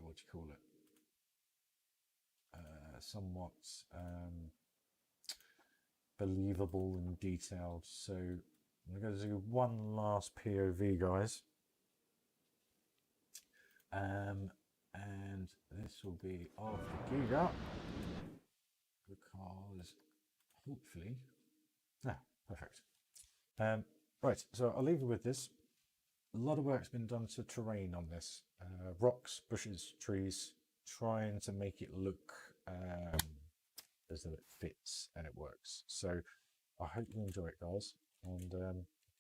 Speaker 1: what do you call it? Somewhat believable and detailed. So I'm going to do one last POV, guys. And this will be of the Giga, because hopefully, perfect. Right, so I'll leave you with this. A lot of work's been done to terrain on this. Rocks, bushes, trees, trying to make it look as though it fits and it works. So I hope you enjoy it, guys, and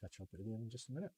Speaker 1: catch up with you in just a minute.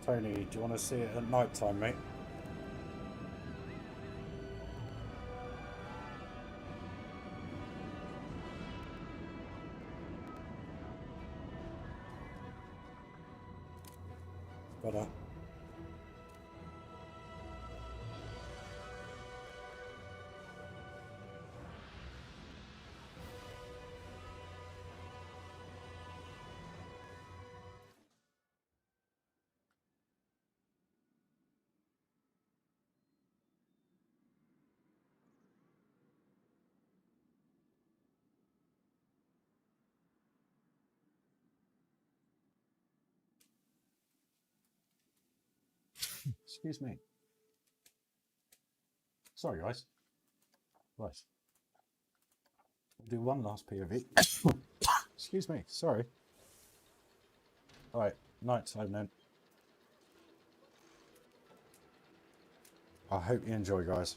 Speaker 1: Tony, do you want to see it at night time, mate? But excuse me. Sorry, guys. Right. We'll do one last POV. Excuse me. Sorry. All right. Night time then. I hope you enjoy, guys.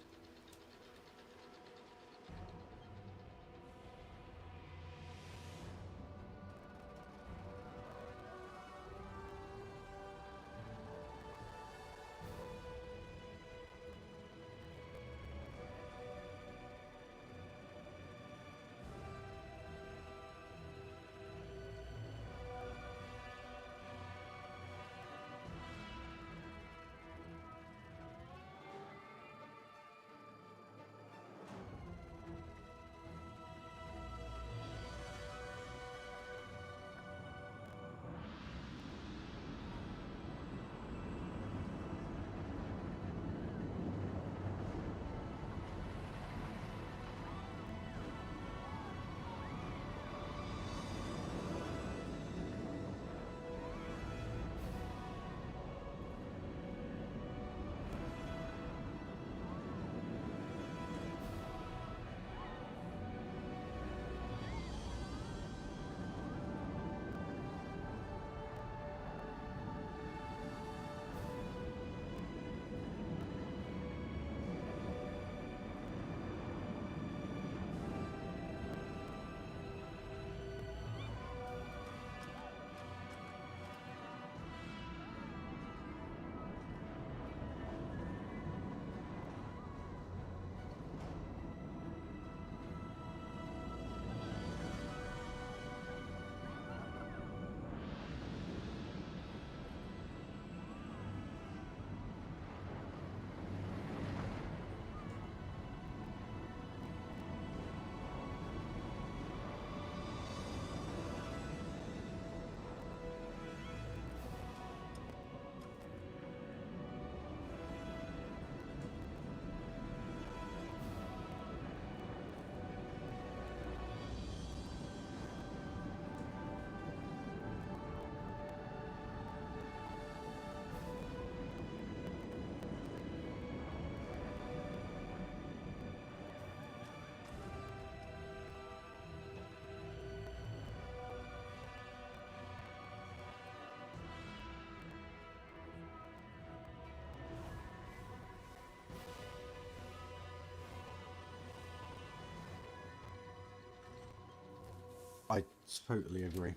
Speaker 1: I totally agree.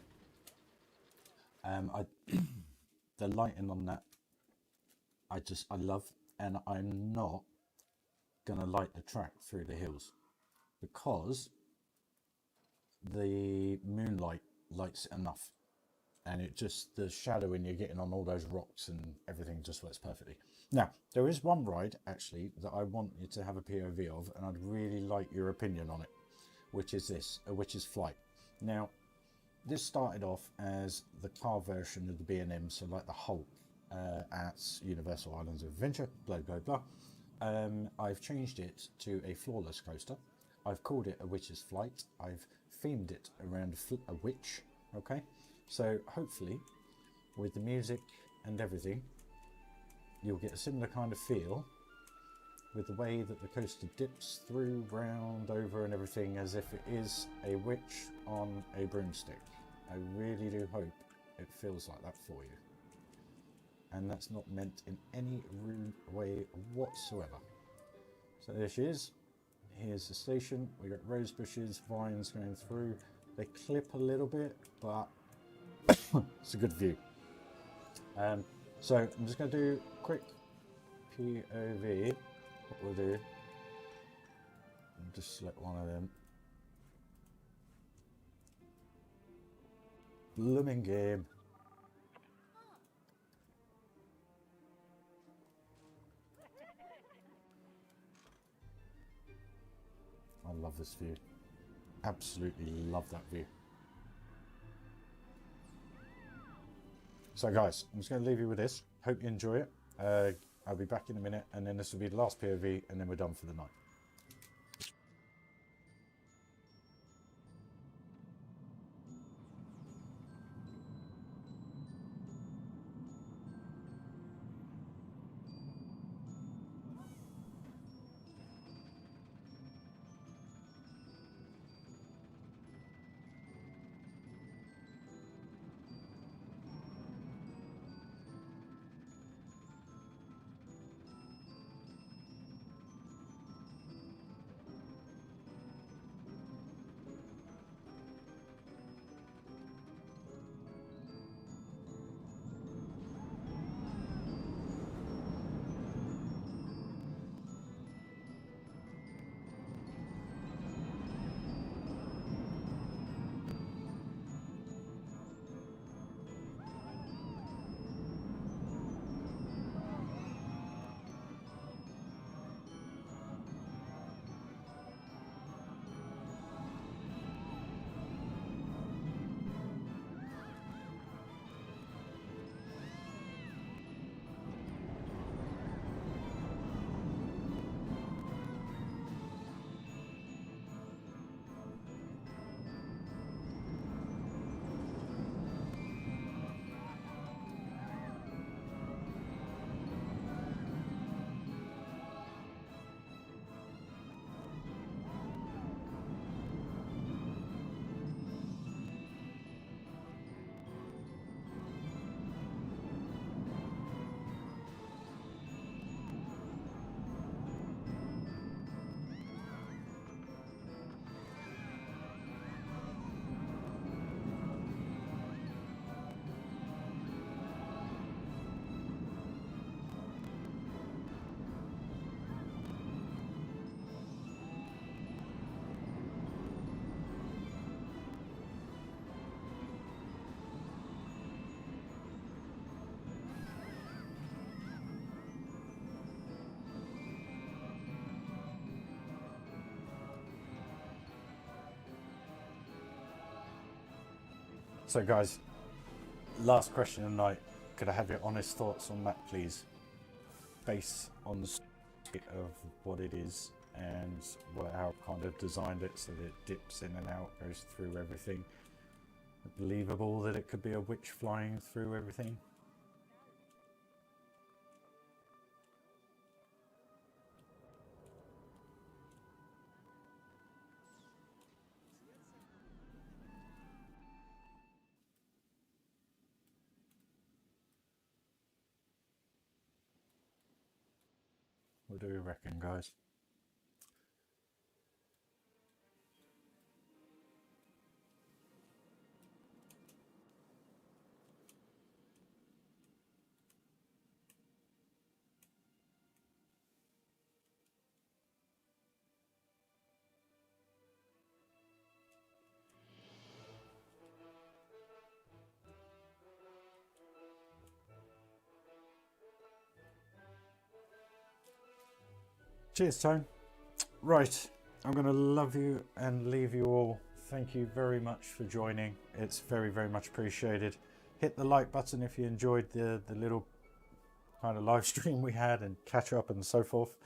Speaker 1: I the lighting on that, I love, and I'm not gonna light the track through the hills because the moonlight lights it enough, and it just the shadowing you're getting on all those rocks and everything just works perfectly. Now there is one ride actually that I want you to have a POV of, and I'd really like your opinion on it, which is this, which is Flight. Now this started off as the car version of the B&M, so like the Hulk at Universal Islands of Adventure, blah blah blah. I've changed it to a floorless coaster. I've called it a Witch's Flight. I've themed it around a witch. Okay, so hopefully with the music and everything, you'll get a similar kind of feel with the way that the coaster dips through, round, over and everything, as if it is a witch on a broomstick. I really do hope it feels like that for you. And that's not meant in any rude way whatsoever. So there she is. Here's the station. We got rose bushes, vines going through. They clip a little bit, but it's a good view. So I'm just going to do a quick POV. What we'll do, I'll just select one of them. Blooming game. I love this view. Absolutely love that view. So guys, I'm just going to leave you with this. Hope you enjoy it. I'll be back in a minute, and then this will be the last POV, and then we're done for the night. So guys, last question of the night. Could I have your honest thoughts on that, please? Based on the state of what it is and how I've kind of designed it so that it dips in and out, goes through everything. Believable that it could be a witch flying through everything. What do you reckon, guys? Cheers, Tone. Right, I'm going to love you and leave you all. Thank you very much for joining. It's very, very much appreciated. Hit the like button if you enjoyed the little kind of live stream we had and catch up and so forth.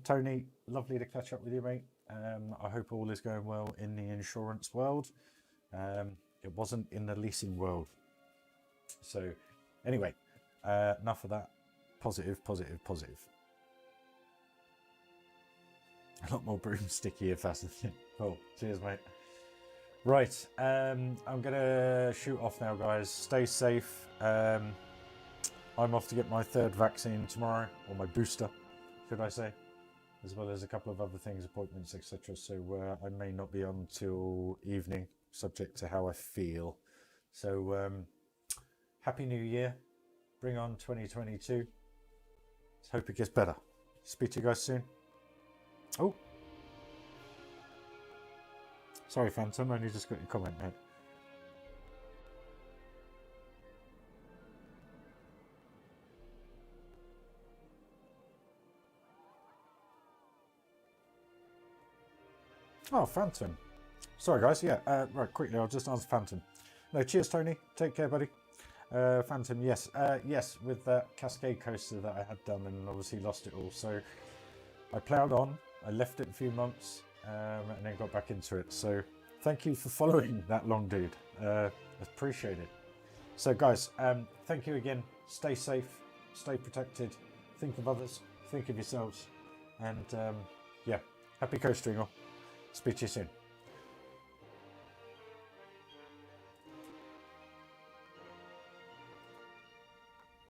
Speaker 1: Tony, lovely to catch up with you, mate. I hope all is going well in the insurance world. It wasn't in the leasing world. So anyway, enough of that. Positive, positive, positive. A lot more broomsticky if that's the thing. Cool. Cheers, mate. Right. I'm going to shoot off now, guys. Stay safe. I'm off to get my third vaccine tomorrow, or my booster, should I say, as well as a couple of other things, appointments, etc. So I may not be on till evening, subject to how I feel. So Happy New Year. Bring on 2022. Let's hope it gets better. Speak to you guys soon. Oh. Sorry, Phantom. I only just got your comment there. Oh, Phantom. Sorry, guys. Yeah, right, quickly, I'll just answer Phantom. No, cheers, Tony. Take care, buddy. Phantom, yes. Yes, with that Cascade coaster that I had done and obviously lost it all. So I ploughed on. I left it a few months and then got back into it. So thank you for following that long dude. Appreciate it. So, guys, thank you again. Stay safe. Stay protected. Think of others. Think of yourselves. And, yeah, happy coastering all. Speak to you soon.